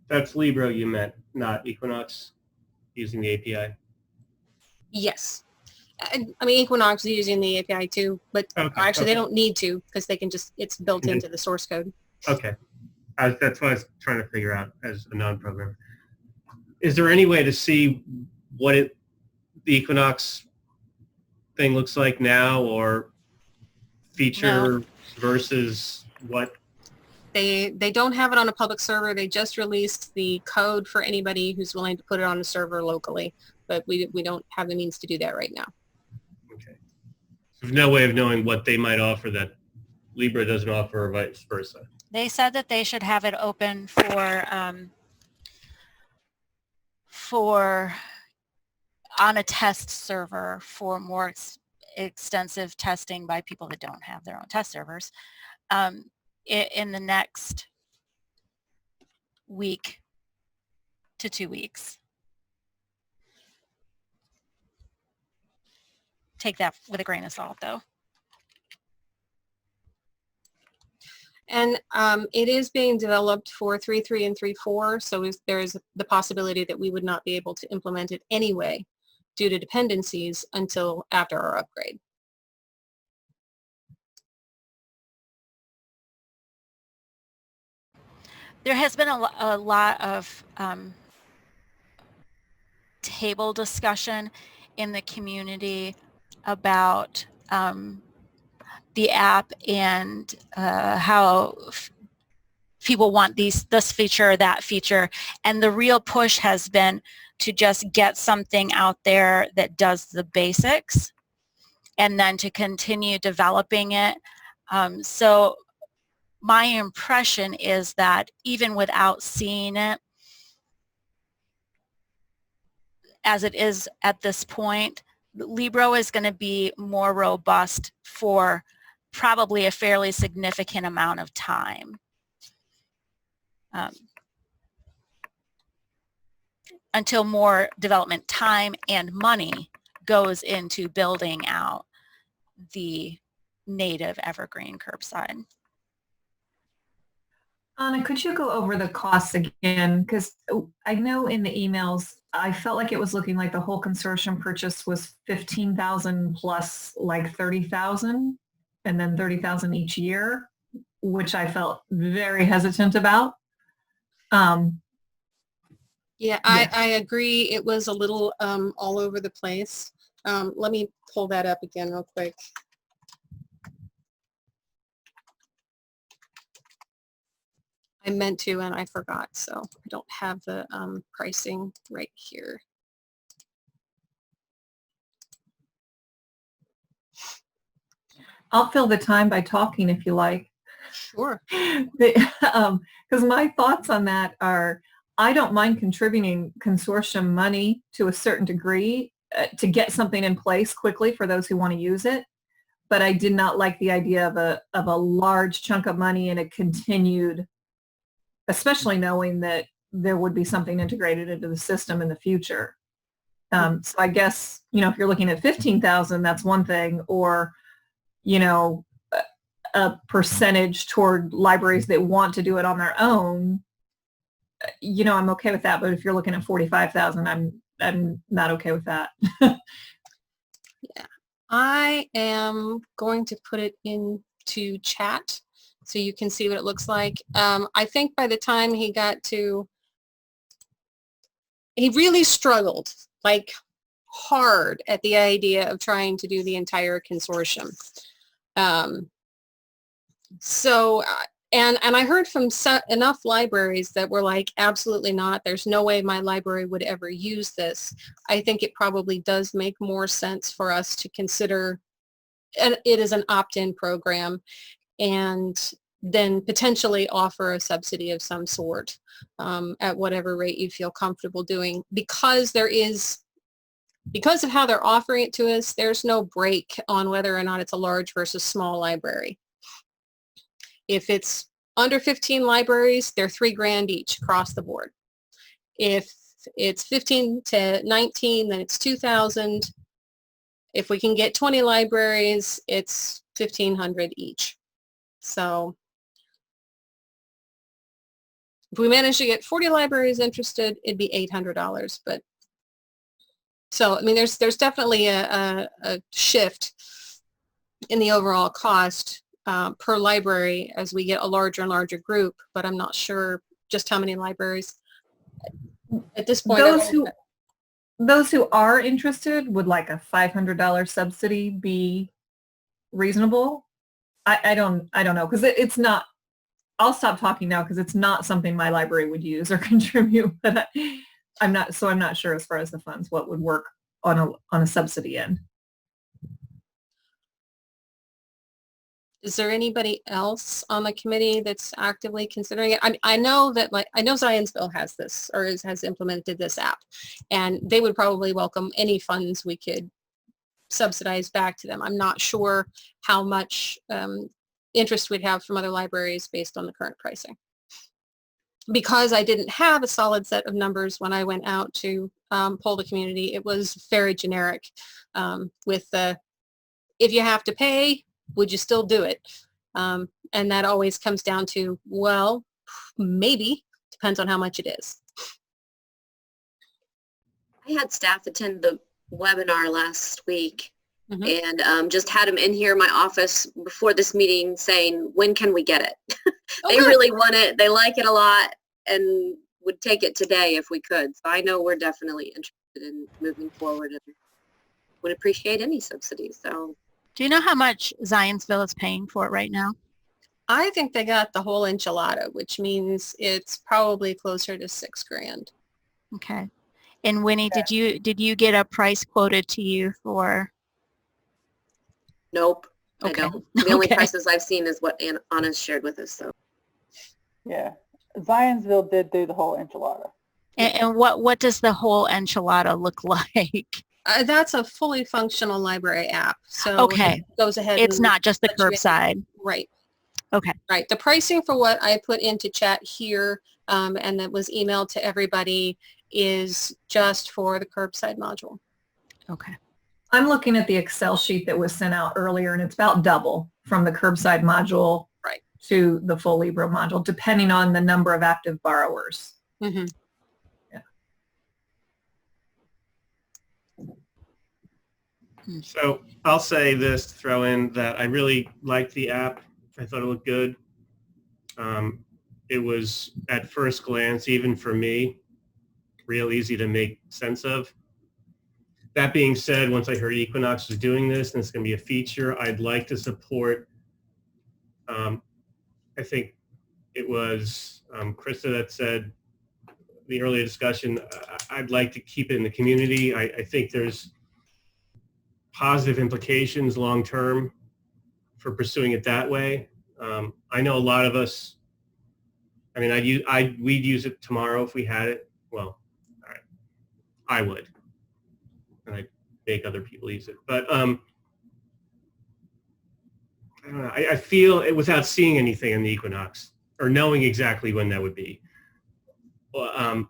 Speaker 7: That's Libro you meant, not Equinox, using the API.
Speaker 1: Yes. I mean, Equinox is using the API too, but
Speaker 7: Okay,
Speaker 1: actually they
Speaker 7: okay.
Speaker 1: don't need to because they can just, it's built
Speaker 7: Mhm.
Speaker 1: into the source code.
Speaker 7: Okay. That's what I was trying to figure out as a non-programmer. Is there any way to see what the Equinox thing looks like now, or feature versus what?
Speaker 1: They don't have it on a public server. They just released the code for anybody who's willing to put it on a server locally, but we don't have the means to do that right now.
Speaker 7: Okay. So there's no way of knowing what they might offer that Libra doesn't offer, or vice versa.
Speaker 4: They said that they should have it open for on a test server for more extensive testing by people that don't have their own test servers in the next week to 2 weeks. Take that with a grain of salt, though.
Speaker 1: And it is being developed for 3.3 and 3.4, so there is the possibility that we would not be able to implement it anyway due to dependencies until after our upgrade.
Speaker 4: There has been a lot of table discussion in the community about the app and how people want this feature or that feature, and the real push has been to just get something out there that does the basics and then to continue developing it. So my impression is that even without seeing it as it is at this point, Libro is going to be more robust for probably a fairly significant amount of time. Until more development time and money goes into building out the native Evergreen curbside.
Speaker 8: Anna, could you go over the costs again? Because I know in the emails, I felt like it was looking like the whole consortium purchase was 15,000 plus like 30,000 and then 30,000 each year, which I felt very hesitant about.
Speaker 1: Yeah, I agree. It was a little all over the place. Let me pull that up again real quick. I meant to and I forgot, so I don't have the pricing right here.
Speaker 8: I'll fill the time by talking if you like.
Speaker 1: Sure.
Speaker 8: Because my thoughts on that are, I don't mind contributing consortium money to a certain degree to get something in place quickly for those who want to use it. But I did not like the idea of a large chunk of money and a continued, especially knowing that there would be something integrated into the system in the future. So I guess, if you're looking at 15,000, that's one thing, or, a percentage toward libraries that want to do it on their own, I'm okay with that. But if you're looking at 45,000, I'm not okay with that.
Speaker 1: Yeah, I am going to put it into chat so you can see what it looks like. I think by the time he got to, he really struggled, like hard at the idea of trying to do the entire consortium. And I heard from enough libraries that were like, absolutely not. There's no way my library would ever use this. I think it probably does make more sense for us to consider it as an opt-in program and then potentially offer a subsidy of some sort at whatever rate you feel comfortable doing. Because of how they're offering it to us, there's no break on whether or not it's a large versus small library. If it's under 15 libraries, they're $3,000 each across the board. If it's 15 to 19, then it's 2,000. If we can get 20 libraries, it's 1,500 each. So if we manage to get 40 libraries interested, it'd be $800. But so, I mean, there's definitely a shift in the overall cost per library as we get a larger and larger group, but I'm not sure just how many libraries at this point.
Speaker 8: Those who are interested, would like a $500 subsidy be reasonable? I don't know, because it's not. I'll stop talking now because it's not something my library would use or contribute. But I'm not sure as far as the funds what would work on a subsidy end.
Speaker 1: Is there anybody else on the committee that's actively considering it? I know that I know Zionsville has this or has implemented this app, and they would probably welcome any funds we could subsidize back to them. I'm not sure how much interest we'd have from other libraries based on the current pricing. Because I didn't have a solid set of numbers when I went out to poll the community, it was very generic with the, if you have to pay, would you still do it? And that always comes down to, well, maybe, depends on how much it is.
Speaker 2: I had staff attend the webinar last week and just had them in here in my office before this meeting saying, when can we get it? They really want it. They like it a lot and would take it today if we could. So I know we're definitely interested in moving forward and would appreciate any subsidies. So.
Speaker 4: Do you know how much Zionsville is paying for it right now?
Speaker 1: I think they got the whole enchilada, which means it's probably closer to $6,000.
Speaker 4: Okay. And Winnie, did you get a price quoted to you for?
Speaker 2: Nope.
Speaker 4: Okay.
Speaker 2: I don't. The only prices I've seen is what Anna's shared with us. So.
Speaker 9: Yeah, Zionsville did do the whole enchilada.
Speaker 4: And what does the whole enchilada look like?
Speaker 1: That's a fully functional library app. So
Speaker 4: okay,
Speaker 1: it goes ahead.
Speaker 4: It's not just the curbside.
Speaker 1: Right.
Speaker 4: Okay.
Speaker 1: Right. The pricing for what I put into chat here and that was emailed to everybody is just for the curbside module.
Speaker 4: Okay.
Speaker 8: I'm looking at the Excel sheet that was sent out earlier, and it's about double from the curbside module to the full Libra module, depending on the number of active borrowers.
Speaker 1: Mm-hmm.
Speaker 7: So I'll say this to throw in that I really liked the app. I thought it looked good. It was at first glance, even for me, real easy to make sense of. That being said, once I heard Equinox was doing this and it's going to be a feature, I'd like to support, I think it was Krista that said the earlier discussion, I'd like to keep it in the community. I think there's positive implications long-term for pursuing it that way. I know a lot of us, I mean, we'd use it tomorrow if we had it. Well, all right, I would. And I'd make other people use it. But I don't know, I feel it without seeing anything in the Equinox or knowing exactly when that would be. Kind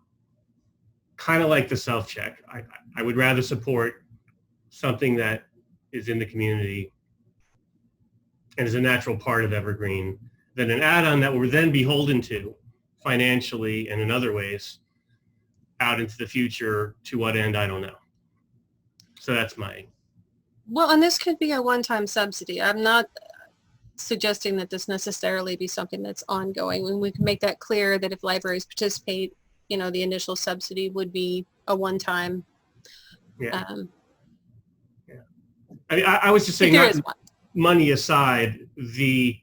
Speaker 7: of like the self-check. I would rather support something that is in the community and is a natural part of Evergreen than an add-on that we're then beholden to financially and in other ways out into the future. To what end, I don't know. So that's my...
Speaker 1: Well, and this could be a one-time subsidy. I'm not suggesting that this necessarily be something that's ongoing. When we can make that clear that if libraries participate, you know, the initial subsidy would be a one-time.
Speaker 7: Yeah. I was just saying, not money aside, the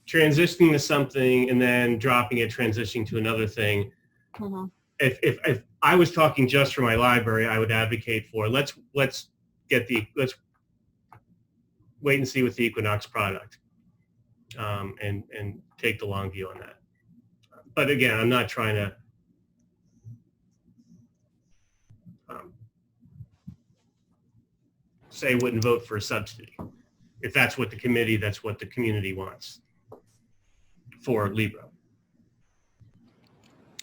Speaker 7: transitioning to something and then dropping it, transitioning to another thing.
Speaker 1: Mm-hmm.
Speaker 7: If I was talking just for my library, I would advocate for let's wait and see with the Equinox product, and take the long view on that. But again, I'm not trying to say wouldn't vote for a subsidy. If that's what the committee, that's what the community wants for Libro.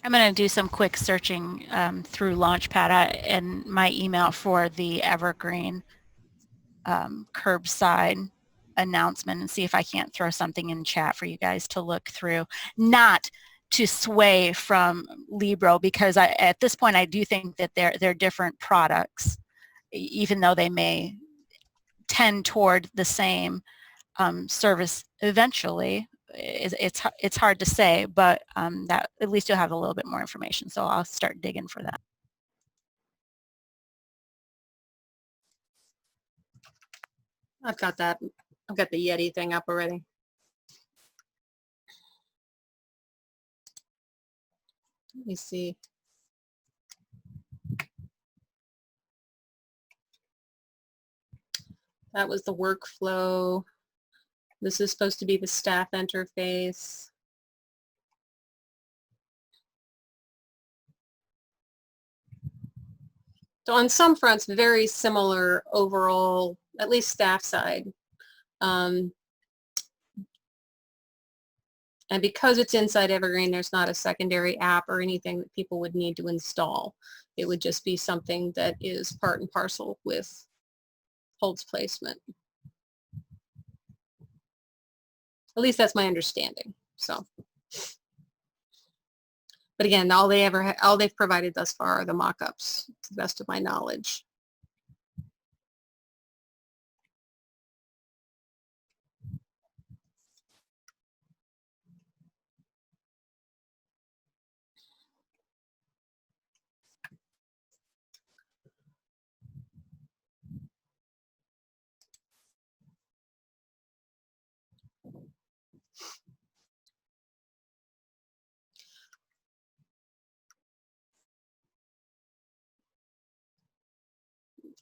Speaker 4: I'm going to do some quick searching through Launchpad and my email for the Evergreen curbside announcement and see if I can't throw something in chat for you guys to look through. Not to sway from Libro, because at this point I do think that they're different products, even though they may tend toward the same service eventually. It's hard to say, but that at least you'll have a little bit more information. So I'll start digging for that.
Speaker 1: I've got that. I've got the Yeti thing up already. Let me see. That was the workflow. This is supposed to be the staff interface. So on some fronts, very similar overall, at least staff side. And because it's inside Evergreen, there's not a secondary app or anything that people would need to install. It would just be something that is part and parcel with holds placement. At least that's my understanding. So, but again, all they've provided thus far are the mock-ups, to the best of my knowledge.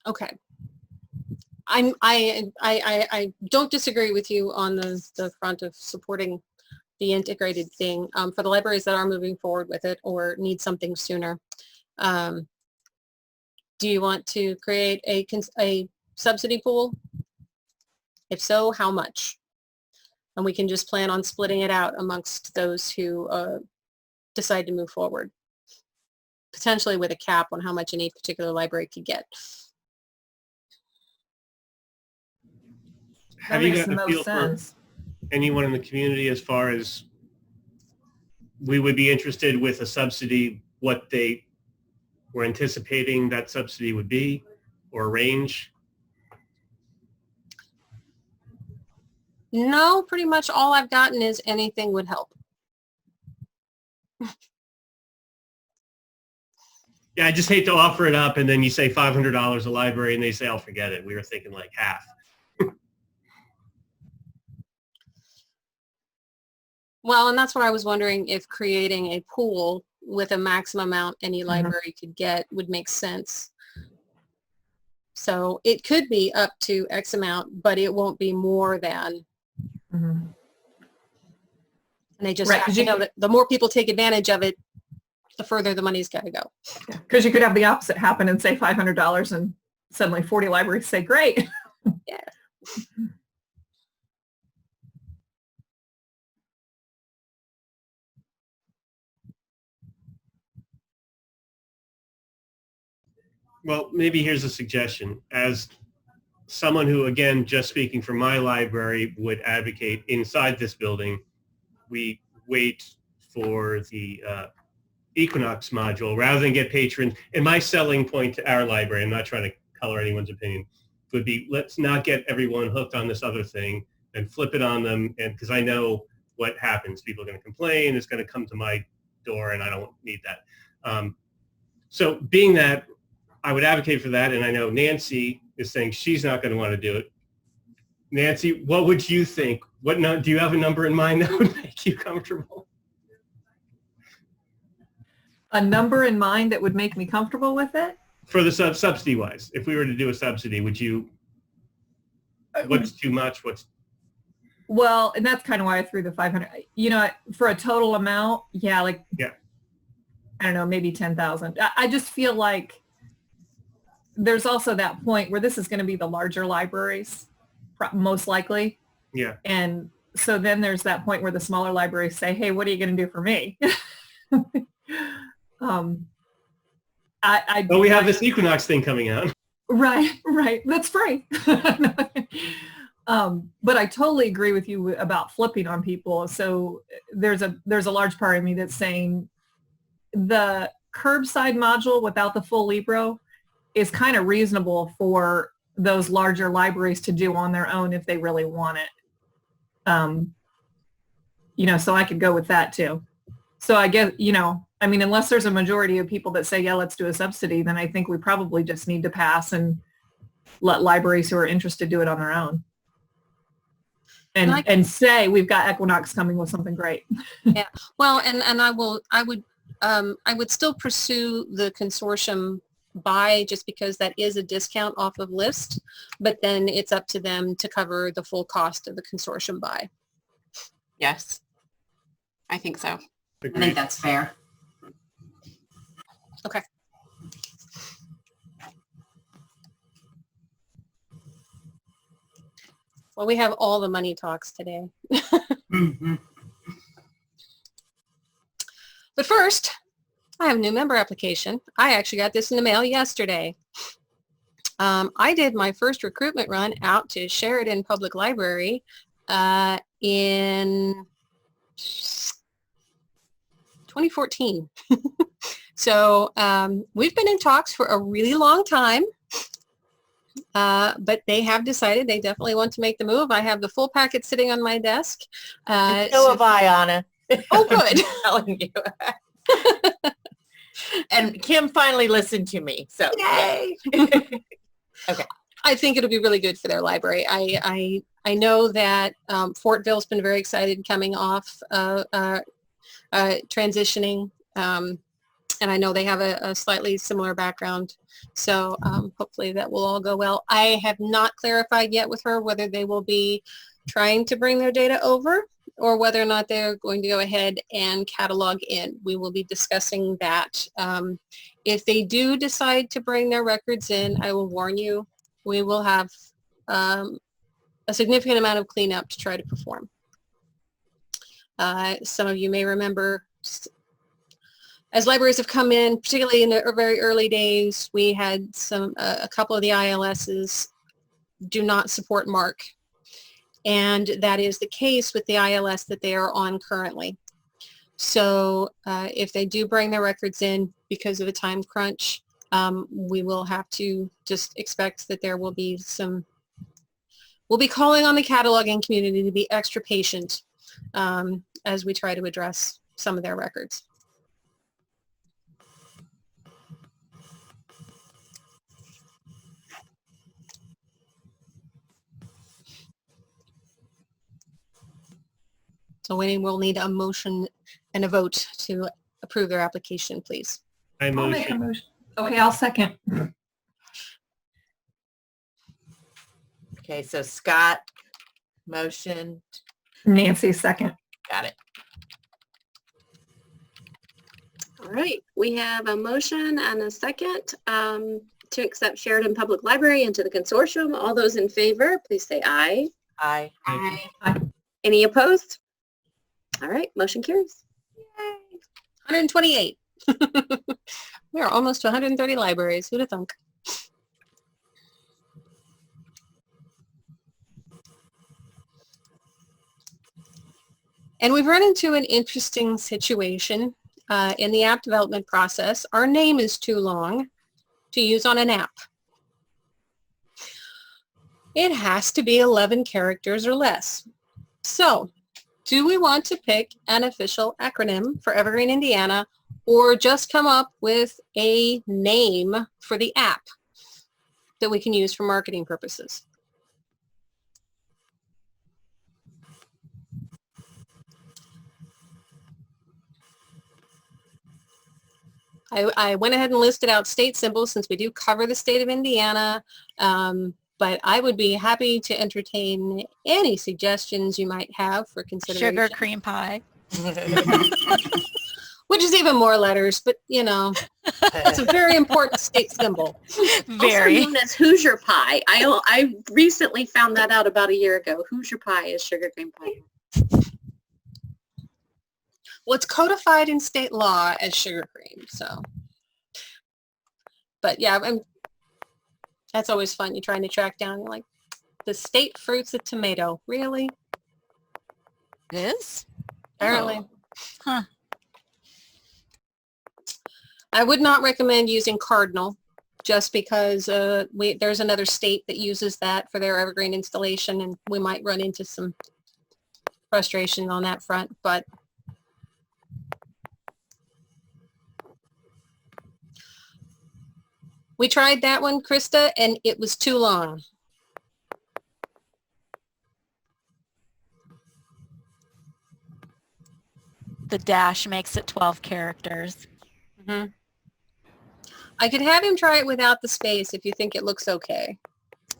Speaker 1: Okay. I don't disagree with you on the front of supporting the integrated thing for the libraries that are moving forward with it or need something sooner. Do you want to create a subsidy pool? If so, how much? And we can just plan on splitting it out amongst those who decide to move forward, potentially with a cap on how much any particular library could get.
Speaker 7: Have you gotten a feel for anyone in the community as far as we would be interested with a subsidy, what they were anticipating that subsidy would be, or a range?
Speaker 1: No, pretty much all I've gotten is anything would help.
Speaker 7: Yeah, I just hate to offer it up and then you say $500 a library and they say, "I'll forget it." We were thinking like half.
Speaker 1: Well, and that's what I was wondering, if creating a pool with a maximum amount any library could get would make sense. So it could be up to X amount, but it won't be more than. And they just have to know that the more people take advantage of it, the further the money's got to go.
Speaker 8: Because you could have the opposite happen and say $500 and suddenly 40 libraries say, great.
Speaker 1: Yeah.
Speaker 7: Well, maybe here's a suggestion. As someone who, again, just speaking for my library, would advocate inside this building, we wait for the Equinox module rather than get patrons. And my selling point to our library, I'm not trying to color anyone's opinion, would be let's not get everyone hooked on this other thing and flip it on them. And because I know what happens, people are going to complain, it's going to come to my door, and I don't need that. So being that, I would advocate for that, and I know Nancy is saying she's not going to want to do it. Nancy, what would you think? Do you have a number in mind that would make you comfortable?
Speaker 8: A number in mind that would make me comfortable with it?
Speaker 7: For the subsidy-wise, if we were to do a subsidy, would you, what's too much?
Speaker 8: Well, and that's kind of why I threw the 500. You know, for a total amount, yeah, like,
Speaker 7: Yeah.
Speaker 8: I don't know, maybe 10,000. I just feel like there's also that point where this is going to be the larger libraries, most likely.
Speaker 7: Yeah.
Speaker 8: And so then there's that point where the smaller libraries say, hey, what are you going to do for me?
Speaker 7: But we have this Equinox thing coming out.
Speaker 8: Right. That's free. But I totally agree with you about flipping on people. So there's a large part of me that's saying the curbside module without the full Libro is kind of reasonable for those larger libraries to do on their own if they really want it. You know, so I could go with that too. So I guess, you know, I mean, unless there's a majority of people that say, yeah, let's do a subsidy, then I think we probably just need to pass and let libraries who are interested do it on their own. And say, we've got Equinox coming with something great.
Speaker 1: Yeah. Well, and I would still pursue the consortium buy just because that is a discount off of list, but then it's up to them to cover the full cost of the consortium buy.
Speaker 3: Yes, I think so.
Speaker 5: I think that's fair.
Speaker 1: Okay. Well, we have all the money talks today.
Speaker 5: Mm-hmm.
Speaker 1: But first, I have a new member application. I actually got this in the mail yesterday. I did my first recruitment run out to Sheridan Public Library in 2014. So we've been in talks for a really long time, but they have decided they definitely want to make the move. I have the full packet sitting on my desk.
Speaker 6: So have I, Anna.
Speaker 1: Oh, good.
Speaker 6: I'm telling you. And Kim finally listened to me, so yay. Okay.
Speaker 1: I think it'll be really good for their library. I know that Fortville's been very excited coming off transitioning, and I know they have a slightly similar background. So hopefully that will all go well. I have not clarified yet with her whether they will be trying to bring their data over or whether or not they're going to go ahead and catalog in. We will be discussing that. If they do decide to bring their records in, I will warn you, we will have a significant amount of cleanup to try to perform. Some of you may remember, as libraries have come in, particularly in the very early days, we had a couple of the ILSs do not support MARC. And that is the case with the ILS that they are on currently. So if they do bring their records in because of a time crunch, we will have to just expect that there will be we'll be calling on the cataloging community to be extra patient as we try to address some of their records. So we will need a motion and a vote to approve their application, please.
Speaker 8: I'll make a motion. Okay, I'll second.
Speaker 6: Okay, so Scott motioned.
Speaker 8: Nancy second.
Speaker 6: Got it.
Speaker 2: All right, we have a motion and a second to accept Sheridan Public Library into the consortium. All those in favor, please say aye.
Speaker 6: Aye.
Speaker 8: Aye.
Speaker 2: Any opposed? All right, motion carries.
Speaker 1: Yay. 128. We are almost to 130 libraries. Who'd have thunk? And we've run into an interesting situation in the app development process. Our name is too long to use on an app. It has to be 11 characters or less. So, do we want to pick an official acronym for Evergreen, Indiana, or just come up with a name for the app that we can use for marketing purposes? I went ahead and listed out state symbols since we do cover the state of Indiana. but I would be happy to entertain any suggestions you might have for consideration.
Speaker 4: Sugar cream pie.
Speaker 1: Which is even more letters, but you know, it's a very important state symbol.
Speaker 4: Very.
Speaker 2: Also known as Hoosier pie. I recently found that out about a year ago. Hoosier pie is sugar cream pie.
Speaker 1: Well, it's codified in state law as sugar cream, so. But yeah, that's always fun. You're trying to track down, like, the state fruit's a tomato. Really?
Speaker 4: It is?
Speaker 1: Apparently.
Speaker 4: Oh. Huh.
Speaker 1: I would not recommend using Cardinal just because there's another state that uses that for their Evergreen installation, and we might run into some frustration on that front, but we tried that one, Krista, and it was too long.
Speaker 4: The dash makes it 12 characters.
Speaker 1: Mm-hmm. I could have him try it without the space if you think it looks okay.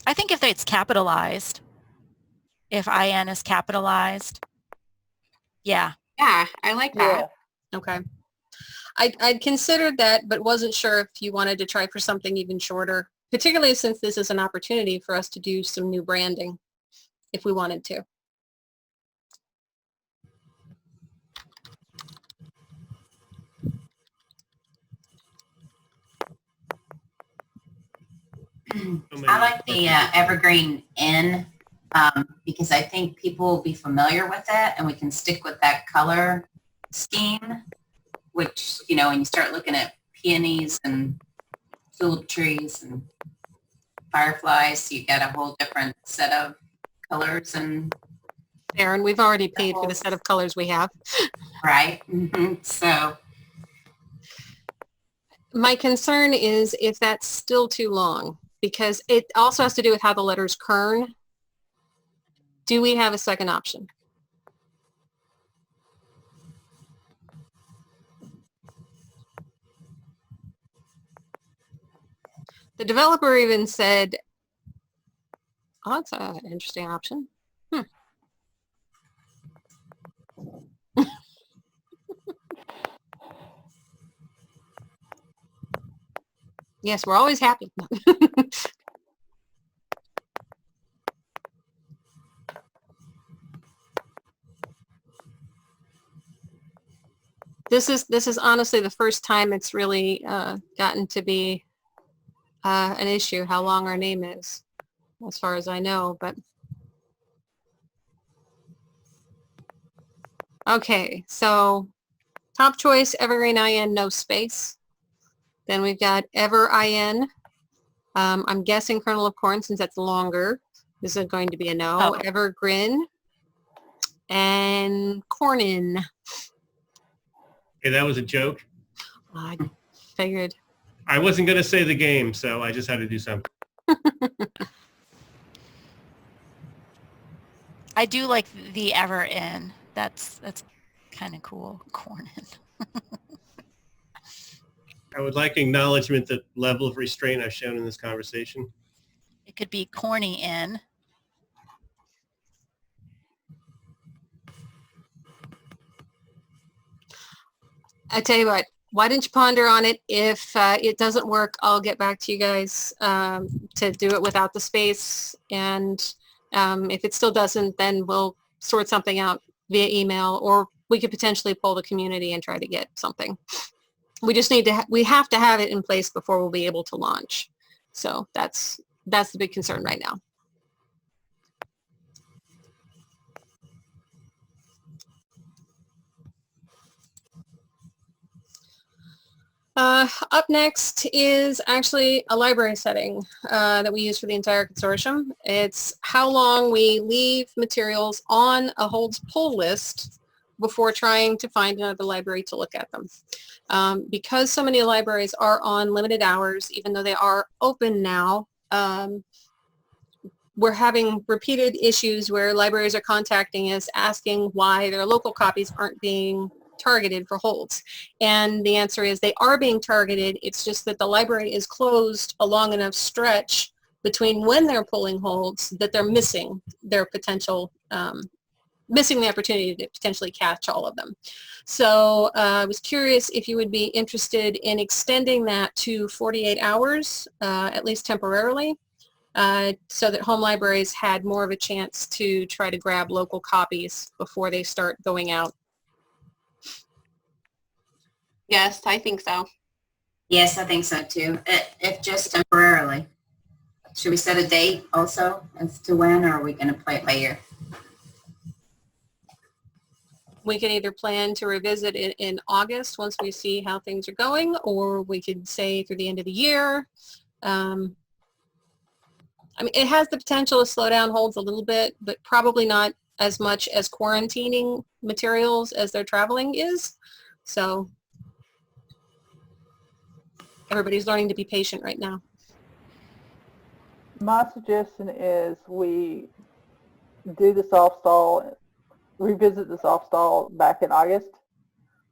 Speaker 4: I think if it's capitalized, if IN is capitalized, yeah.
Speaker 3: Yeah, I like that.
Speaker 1: Okay. I'd considered that, but wasn't sure if you wanted to try for something even shorter, particularly since this is an opportunity for us to do some new branding if we wanted to.
Speaker 5: I like the Evergreen Inn because I think people will be familiar with it, and we can stick with that color scheme, which, you know, when you start looking at peonies and tulip trees and fireflies, you get a whole different set of colors. And
Speaker 1: Aaron, we've already paid for the set of colors we have.
Speaker 5: Right. Mm-hmm. So
Speaker 1: my concern is if that's still too long, because it also has to do with how the letters kern. Do we have a second option? The developer even said, oh, that's an interesting option. Yes, we're always happy. This is honestly the first time it's really gotten to be an issue how long our name is, as far as I know. But okay, so top choice, Evergreen IN, no space. Then we've got Ever IN. I'm guessing Kernel of Corn, since that's longer. This is going to be a no.
Speaker 4: Oh.
Speaker 1: Evergreen and Cornin.
Speaker 7: Okay, that was a joke.
Speaker 1: I figured.
Speaker 7: I wasn't going to say the game, so I just had to do something.
Speaker 4: I do like the Ever In. That's kind of cool. Cornin.
Speaker 7: I would like acknowledgement that level of restraint I've shown in this conversation.
Speaker 4: It could be Corny In.
Speaker 1: I tell you what, why don't you ponder on it? If it doesn't work, I'll get back to you guys to do it without the space. And if it still doesn't, then we'll sort something out via email, or we could potentially poll the community and try to get something. We just need to, we have to have it in place before we'll be able to launch. So that's the big concern right now. Up next is actually a library setting that we use for the entire consortium. It's how long we leave materials on a holds pull list before trying to find another library to look at them. Because so many libraries are on limited hours, even though they are open now, we're having repeated issues where libraries are contacting us asking why their local copies aren't being targeted for holds. And the answer is they are being targeted. It's just that the library is closed a long enough stretch between when they're pulling holds that they're missing their potential, missing the opportunity to potentially catch all of them. So I was curious if you would be interested in extending that to 48 hours, at least temporarily, so that home libraries had more of a chance to try to grab local copies before they start going out.
Speaker 3: Yes, I think so.
Speaker 5: Yes, I think so too. If just temporarily. Should we set a date also as to when, or are we going to play it by ear?
Speaker 1: We can either plan to revisit it in August once we see how things are going, or we could say through the end of the year. I mean, it has the potential to slow down holds a little bit, but probably not as much as quarantining materials as they're traveling is. So everybody's learning to be patient right now.
Speaker 9: My suggestion is we do the soft stall, revisit the soft stall back in August,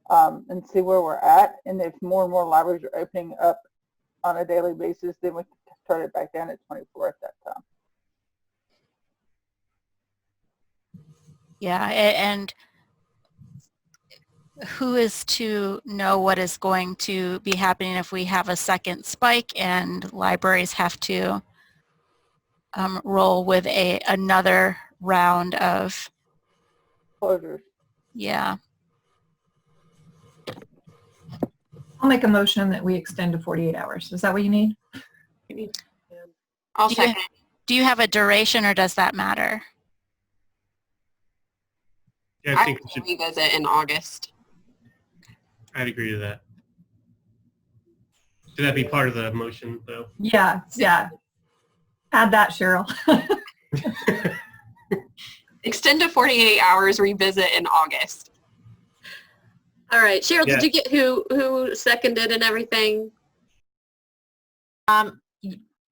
Speaker 9: and see where we're at. And if more and more libraries are opening up on a daily basis, then we can turn it back down at 24 at that time.
Speaker 4: Yeah, and who is to know what is going to be happening if we have a second spike and libraries have to roll with another round of
Speaker 9: Closures.
Speaker 4: Yeah.
Speaker 8: I'll make a motion that we extend to 48 hours. Is that what you need?
Speaker 3: I'll second.
Speaker 4: Do you have a duration, or does that matter?
Speaker 7: Yeah,
Speaker 3: I
Speaker 7: I think we
Speaker 3: think
Speaker 7: should,
Speaker 3: revisit in August.
Speaker 7: I'd agree to that. Should that be part of the motion, though?
Speaker 8: Yeah, yeah. Add that, Cheryl.
Speaker 3: Extend to 48 hours, revisit in August.
Speaker 2: All right, Cheryl,
Speaker 7: Yeah.
Speaker 2: did you get who seconded and everything?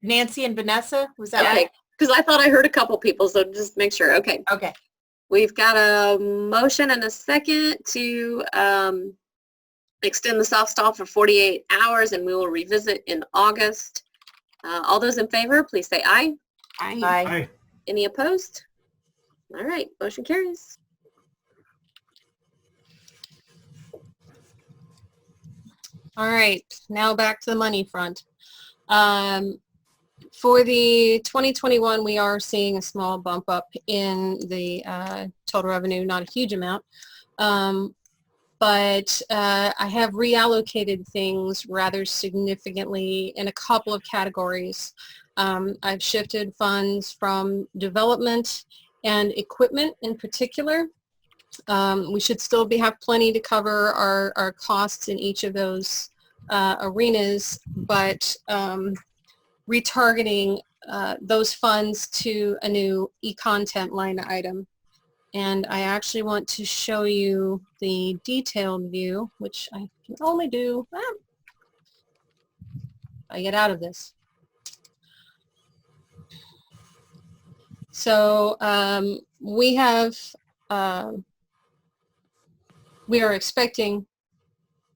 Speaker 6: Nancy and Vanessa, was that
Speaker 2: Okay,
Speaker 6: right?
Speaker 2: because I thought I heard a couple people, so just make sure. Okay.
Speaker 6: Okay.
Speaker 2: We've got a motion and a second to extend the soft stall for 48 hours, and we will revisit in August. All those in favor, please say aye.
Speaker 3: Aye.
Speaker 7: Aye.
Speaker 2: Any opposed? All right, motion carries.
Speaker 1: All right, now back to the money front. For the 2021, we are seeing a small bump up in the total revenue, not a huge amount, but I have reallocated things rather significantly in a couple of categories. I've shifted funds from development and equipment in particular. We should still have plenty to cover our costs in each of those arenas, but retargeting those funds to a new e-content line item. And I actually want to show you the detailed view, which I can only do if I get out of this. So we are expecting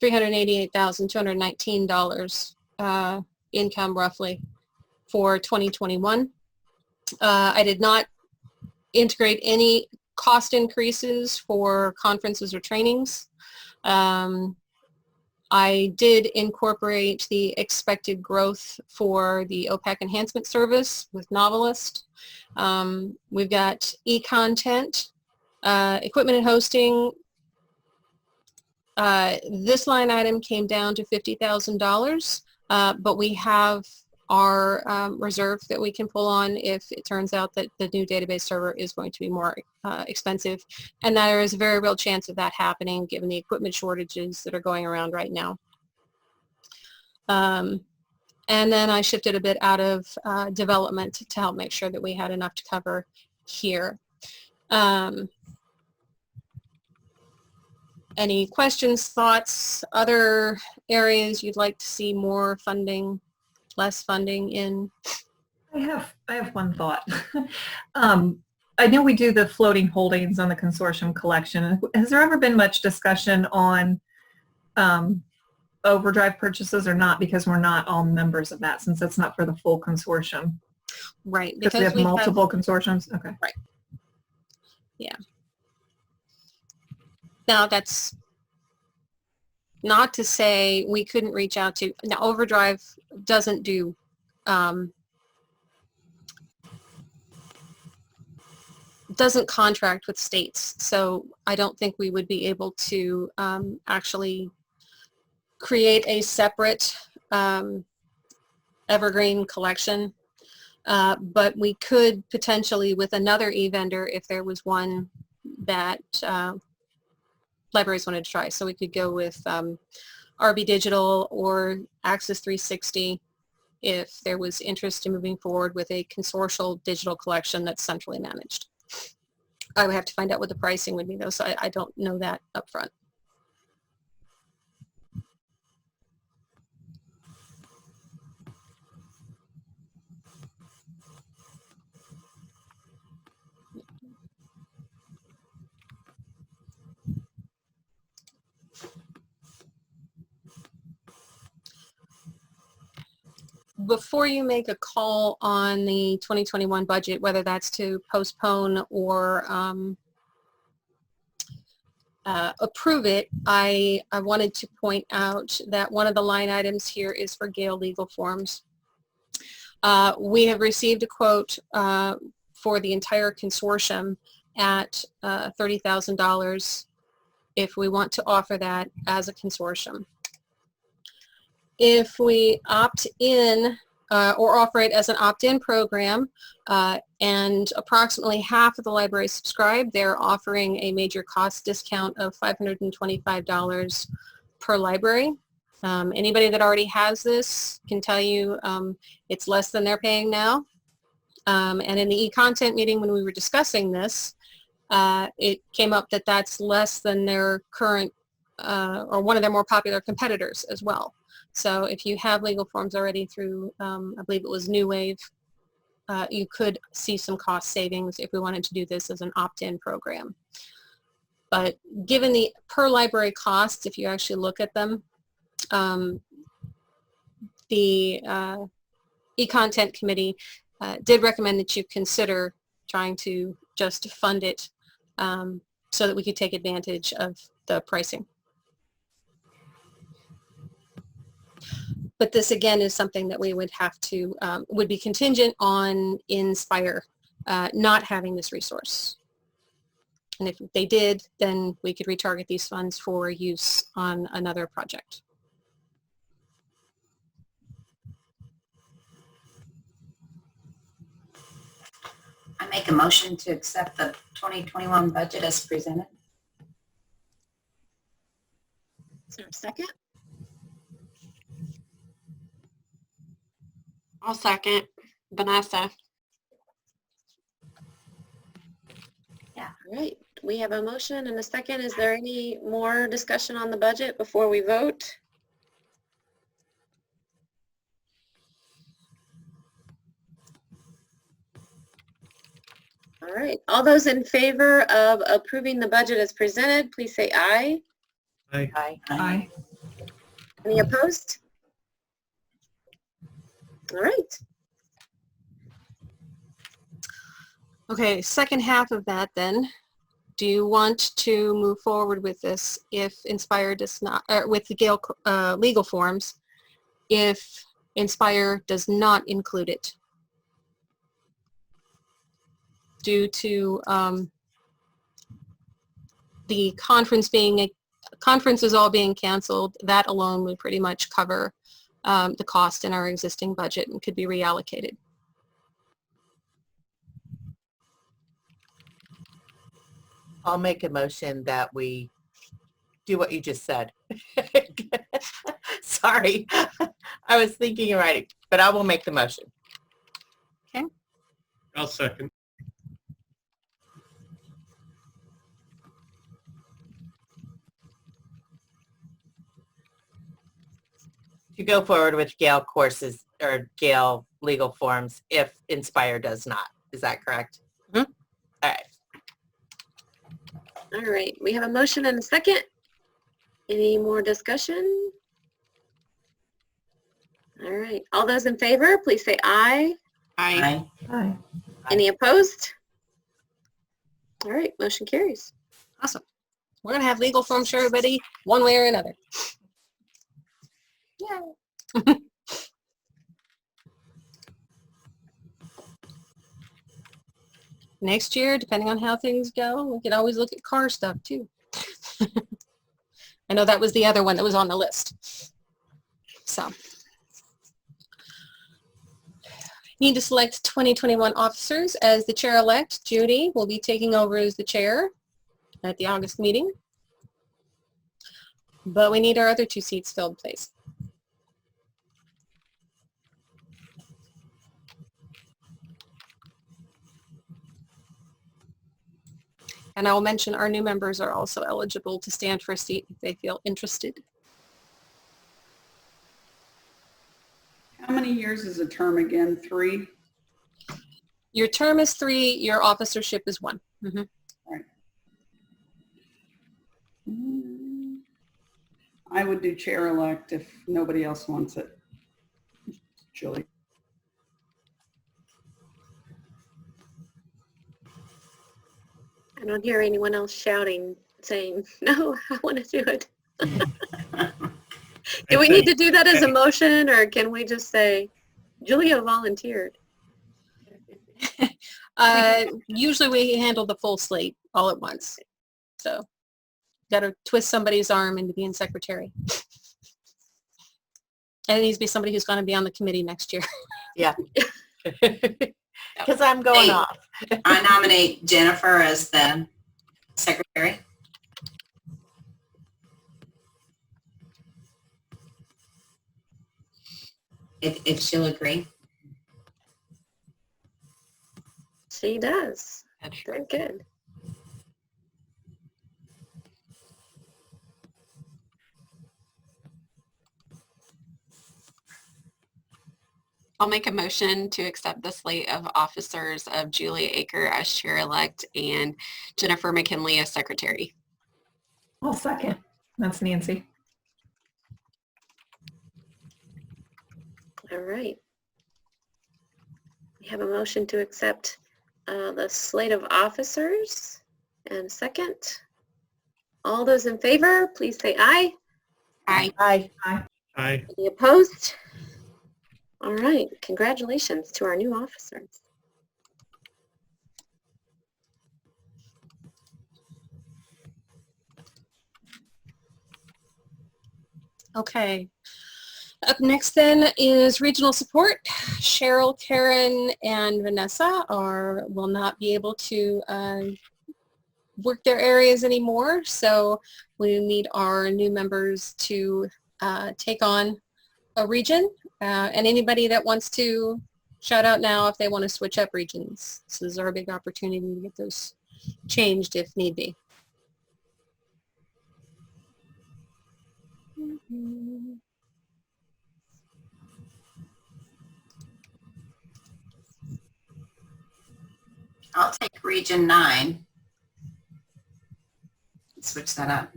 Speaker 1: $388,219 income roughly for 2021. I did not integrate any cost increases for conferences or trainings. I did incorporate the expected growth for the OPAC enhancement service with Novelist. We've got e-content, equipment and hosting. This line item came down to $50,000, but we have our reserve that we can pull on if it turns out that the new database server is going to be more expensive. And there is a very real chance of that happening given the equipment shortages that are going around right now. And then I shifted a bit out of development to help make sure that we had enough to cover here. Any questions, thoughts, other areas you'd like to see more funding, less funding in?
Speaker 8: I have one thought. I know we do the floating holdings on the consortium collection. Has there ever been much discussion on overdrive purchases or not, because we're not all members of that, since that's not for the full consortium?
Speaker 1: Right.
Speaker 8: Because we have multiple consortiums? Okay.
Speaker 1: Right. Yeah. Now, that's not to say we couldn't reach out to, now Overdrive doesn't do, doesn't contract with states. So I don't think we would be able to actually create a separate Evergreen collection. But we could potentially with another e-vendor if there was one that libraries wanted to try. So we could go with RB Digital or Access 360 if there was interest in moving forward with a consortial digital collection that's centrally managed. I would have to find out what the pricing would be though, so I don't know that up front. Before you make a call on the 2021 budget, whether that's to postpone or approve it, I wanted to point out that one of the line items here is for Gale legal forms. We have received a quote for the entire consortium at $30,000 if we want to offer that as a consortium. If we opt in or offer it as an opt-in program and approximately half of the libraries subscribe, they're offering a major cost discount of $525 per library. Anybody that already has this can tell you it's less than they're paying now. And in the e-content meeting when we were discussing this, it came up that that's less than their current or one of their more popular competitors as well. So if you have legal forms already through, I believe it was New Wave, you could see some cost savings if we wanted to do this as an opt-in program. But given the per library costs, if you actually look at them, the e-content committee did recommend that you consider trying to just fund it so that we could take advantage of the pricing. But this again is something that we would have to, would be contingent on Inspire not having this resource. And if they did, then we could retarget these funds for use on another project.
Speaker 5: I make a motion to accept the 2021 budget as presented.
Speaker 2: Is there a second?
Speaker 3: I'll second. Vanessa.
Speaker 2: Yeah. All right. We have a motion and a second. Is there any more discussion on the budget before we vote? All right. All those in favor of approving the budget as presented, please say aye.
Speaker 7: Aye.
Speaker 6: Aye.
Speaker 8: Aye.
Speaker 2: Any opposed? All right.
Speaker 1: Okay, second half of that then. Do you want to move forward with this if Inspire does not, with the Gale legal forms, if Inspire does not include it? Due to the conferences all being canceled, that alone would pretty much cover the cost in our existing budget and could be reallocated.
Speaker 6: I'll make a motion that we do what you just said. Sorry, I was thinking you're right, but I will make the motion.
Speaker 1: Okay.
Speaker 7: I'll second.
Speaker 6: To go forward with Gale courses or Gale legal forms if Inspire does not. Is that correct?
Speaker 1: Mm-hmm.
Speaker 6: All right.
Speaker 2: All right. We have a motion and a second. Any more discussion? All right. All those in favor, please say aye.
Speaker 3: Aye.
Speaker 8: Aye.
Speaker 2: Any opposed? All right, motion carries.
Speaker 1: Awesome. We're going to have legal forms for everybody one way or another. Yeah. Next year, depending on how things go, we can always look at car stuff too. I know that was the other one that was on the list. So, need to select 2021 officers. As the chair-elect, Judy will be taking over as the chair at the August meeting. But we need our other 2 seats filled, please. And I will mention our new members are also eligible to stand for a seat if they feel interested.
Speaker 11: How many years is a term again? 3?
Speaker 1: Your term is 3, your officership is 1.
Speaker 11: Right. I would do chair-elect if nobody else wants it. Julie.
Speaker 2: I don't hear anyone else shouting, saying, no, I want to do it. Do we need to do that as a motion, or can we just say, Julia volunteered?
Speaker 1: Usually we handle the full slate all at once. So, got to twist somebody's arm into being secretary. And it needs to be somebody who's going to be on the committee next year.
Speaker 6: Yeah. Because I'm going
Speaker 5: Hey.
Speaker 6: off.
Speaker 5: I nominate Jennifer as the secretary. If she'll agree.
Speaker 2: She does. Very good.
Speaker 3: I'll make a motion to accept the slate of officers of Julia Aker as chair-elect and Jennifer McKinley as secretary.
Speaker 8: I'll second. That's Nancy.
Speaker 2: All right. We have a motion to accept the slate of officers. And second, all those in favor, please say aye.
Speaker 3: Aye.
Speaker 6: Aye.
Speaker 7: Aye.
Speaker 2: Any opposed? All right. Congratulations to our new officers.
Speaker 1: Okay. Up next then is regional support. Cheryl, Karen, and Vanessa will not be able to work their areas anymore, so we need our new members to take on a region, and anybody that wants to shout out now if they want to switch up regions. This is our big opportunity to get those changed if need be.
Speaker 5: I'll take Region 9. Switch that up.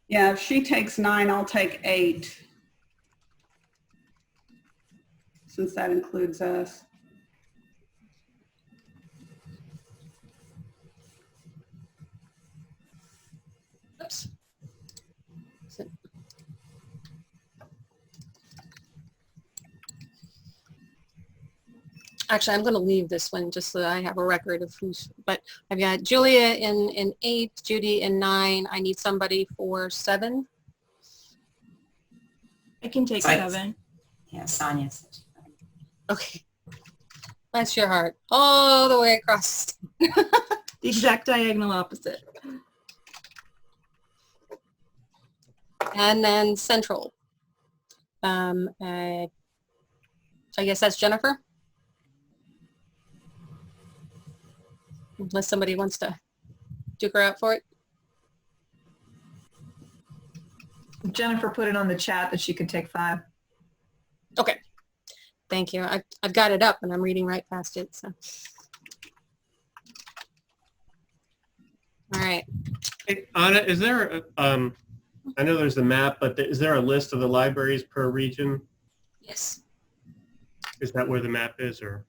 Speaker 11: Yeah, if she takes 9, I'll take 8. Since that includes us.
Speaker 1: Oops. Actually, I'm going to leave this one just so that I have a record of who's, but I've got Julia in 8, Judy in 9. I need somebody for 7.
Speaker 12: I can take
Speaker 5: Right.
Speaker 12: 7.
Speaker 5: Yeah, Sonia.
Speaker 1: Okay. Bless your heart. All the way across.
Speaker 12: The exact diagonal opposite.
Speaker 1: And then Central. I guess that's Jennifer. Unless somebody wants to duke her out for it.
Speaker 8: Jennifer put it on the chat that she could take 5.
Speaker 1: Okay. Thank you. I've got it up and I'm reading right past it. So. All right.
Speaker 7: Hey, Anna, is there, I know there's the map, but is there a list of the libraries per region?
Speaker 1: Yes.
Speaker 7: Is that where the map is, or?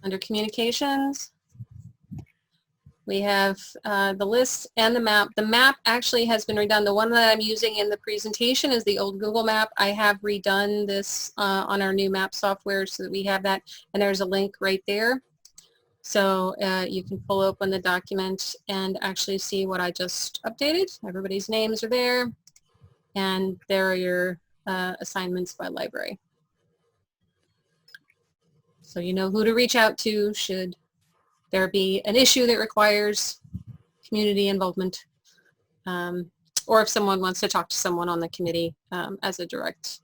Speaker 1: Under communications, we have the list and the map. The map actually has been redone. The one that I'm using in the presentation is the old Google map. I have redone this on our new map software so that we have that, and there's a link right there. So you can pull open the document and actually see what I just updated. Everybody's names are there, and there are your assignments by library. So you know who to reach out to should there be an issue that requires community involvement, or if someone wants to talk to someone on the committee as a direct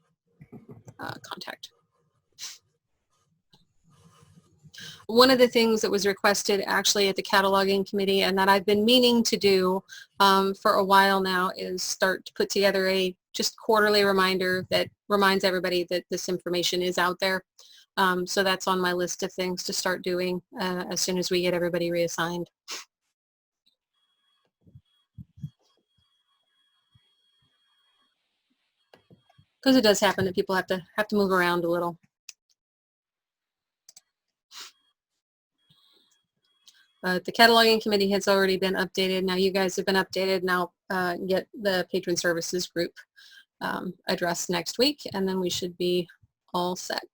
Speaker 1: contact. One of the things that was requested actually at the cataloging committee, and that I've been meaning to do for a while now, is start to put together a just quarterly reminder that reminds everybody that this information is out there. So that's on my list of things to start doing as soon as we get everybody reassigned. Because it does happen that people have to move around a little. The cataloging committee has already been updated. Now you guys have been updated. Now get the patron services group addressed next week, and then we should be all set.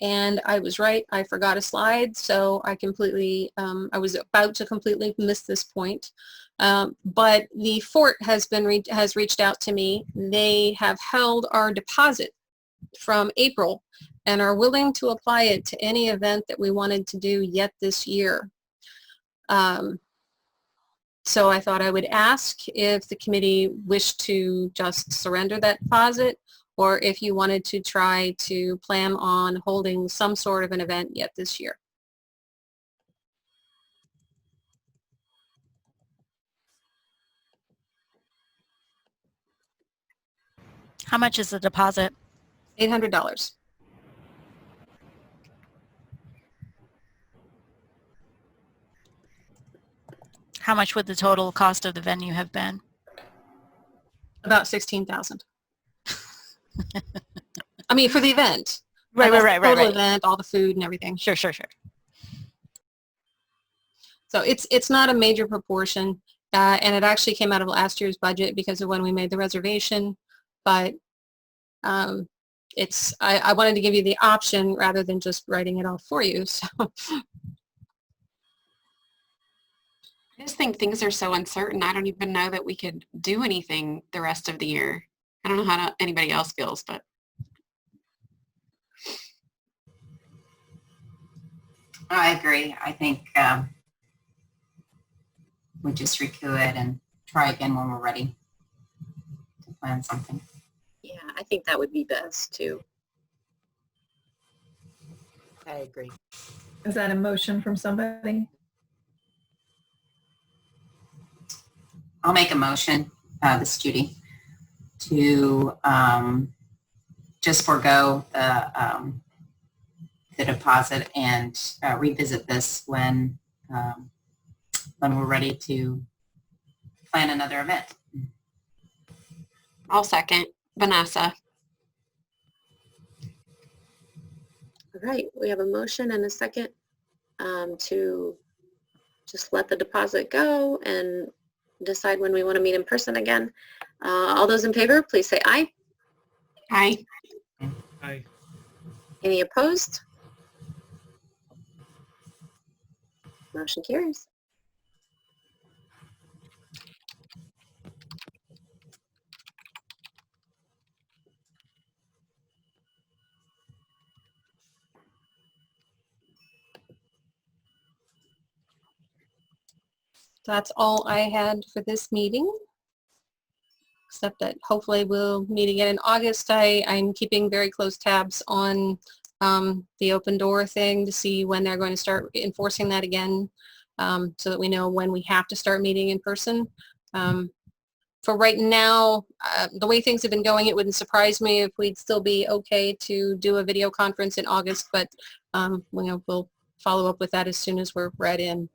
Speaker 1: And I was right, I forgot a slide, so I completely, I was about to completely miss this point. But the fort has reached out to me. They have held our deposit from April and are willing to apply it to any event that we wanted to do yet this year. So I thought I would ask if the committee wished to just surrender that deposit, or if you wanted to try to plan on holding some sort of an event yet this year.
Speaker 4: How much is the deposit?
Speaker 1: $800.
Speaker 4: How much would the total cost of the venue have been?
Speaker 1: About $16,000. I mean, for the event.
Speaker 4: Right.
Speaker 1: Total event, all the food and everything.
Speaker 4: Sure.
Speaker 1: So it's not a major proportion, and it actually came out of last year's budget because of when we made the reservation. But I wanted to give you the option rather than just writing it off for you. So.
Speaker 3: I just think things are so uncertain. I don't even know that we could do anything the rest of the year. I don't know how anybody else feels, but.
Speaker 5: I agree. I think we just recoup it and try again when we're ready to plan something.
Speaker 2: Yeah, I think that would be best too.
Speaker 6: I agree.
Speaker 8: Is that a motion from somebody?
Speaker 5: I'll make a motion, this is Judy, to just forego the deposit and revisit this when we're ready to plan another event.
Speaker 3: I'll second. Vanessa.
Speaker 2: All right, we have a motion and a second to just let the deposit go and decide when we want to meet in person again. All those in favor, please say aye.
Speaker 3: Aye.
Speaker 7: Aye.
Speaker 2: Any opposed? Motion carries.
Speaker 1: That's all I had for this meeting, except that hopefully we'll meet again in August. I'm keeping very close tabs on the open door thing to see when they're going to start enforcing that again, so that we know when we have to start meeting in person. For for right now, the way things have been going, it wouldn't surprise me if we'd still be okay to do a video conference in August, but we'll follow up with that as soon as we're read in.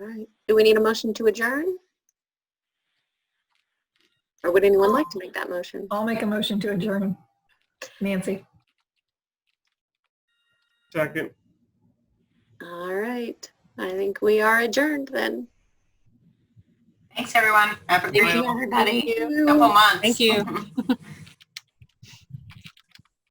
Speaker 2: All right. Do we need a motion to adjourn? Or would anyone like to make that motion?
Speaker 8: I'll make a motion to adjourn. Nancy.
Speaker 7: Second.
Speaker 2: All right. I think we are adjourned then.
Speaker 5: Thanks, everyone. Have a
Speaker 3: Thank
Speaker 5: great
Speaker 3: you, everybody.
Speaker 5: couple months.
Speaker 1: Thank you.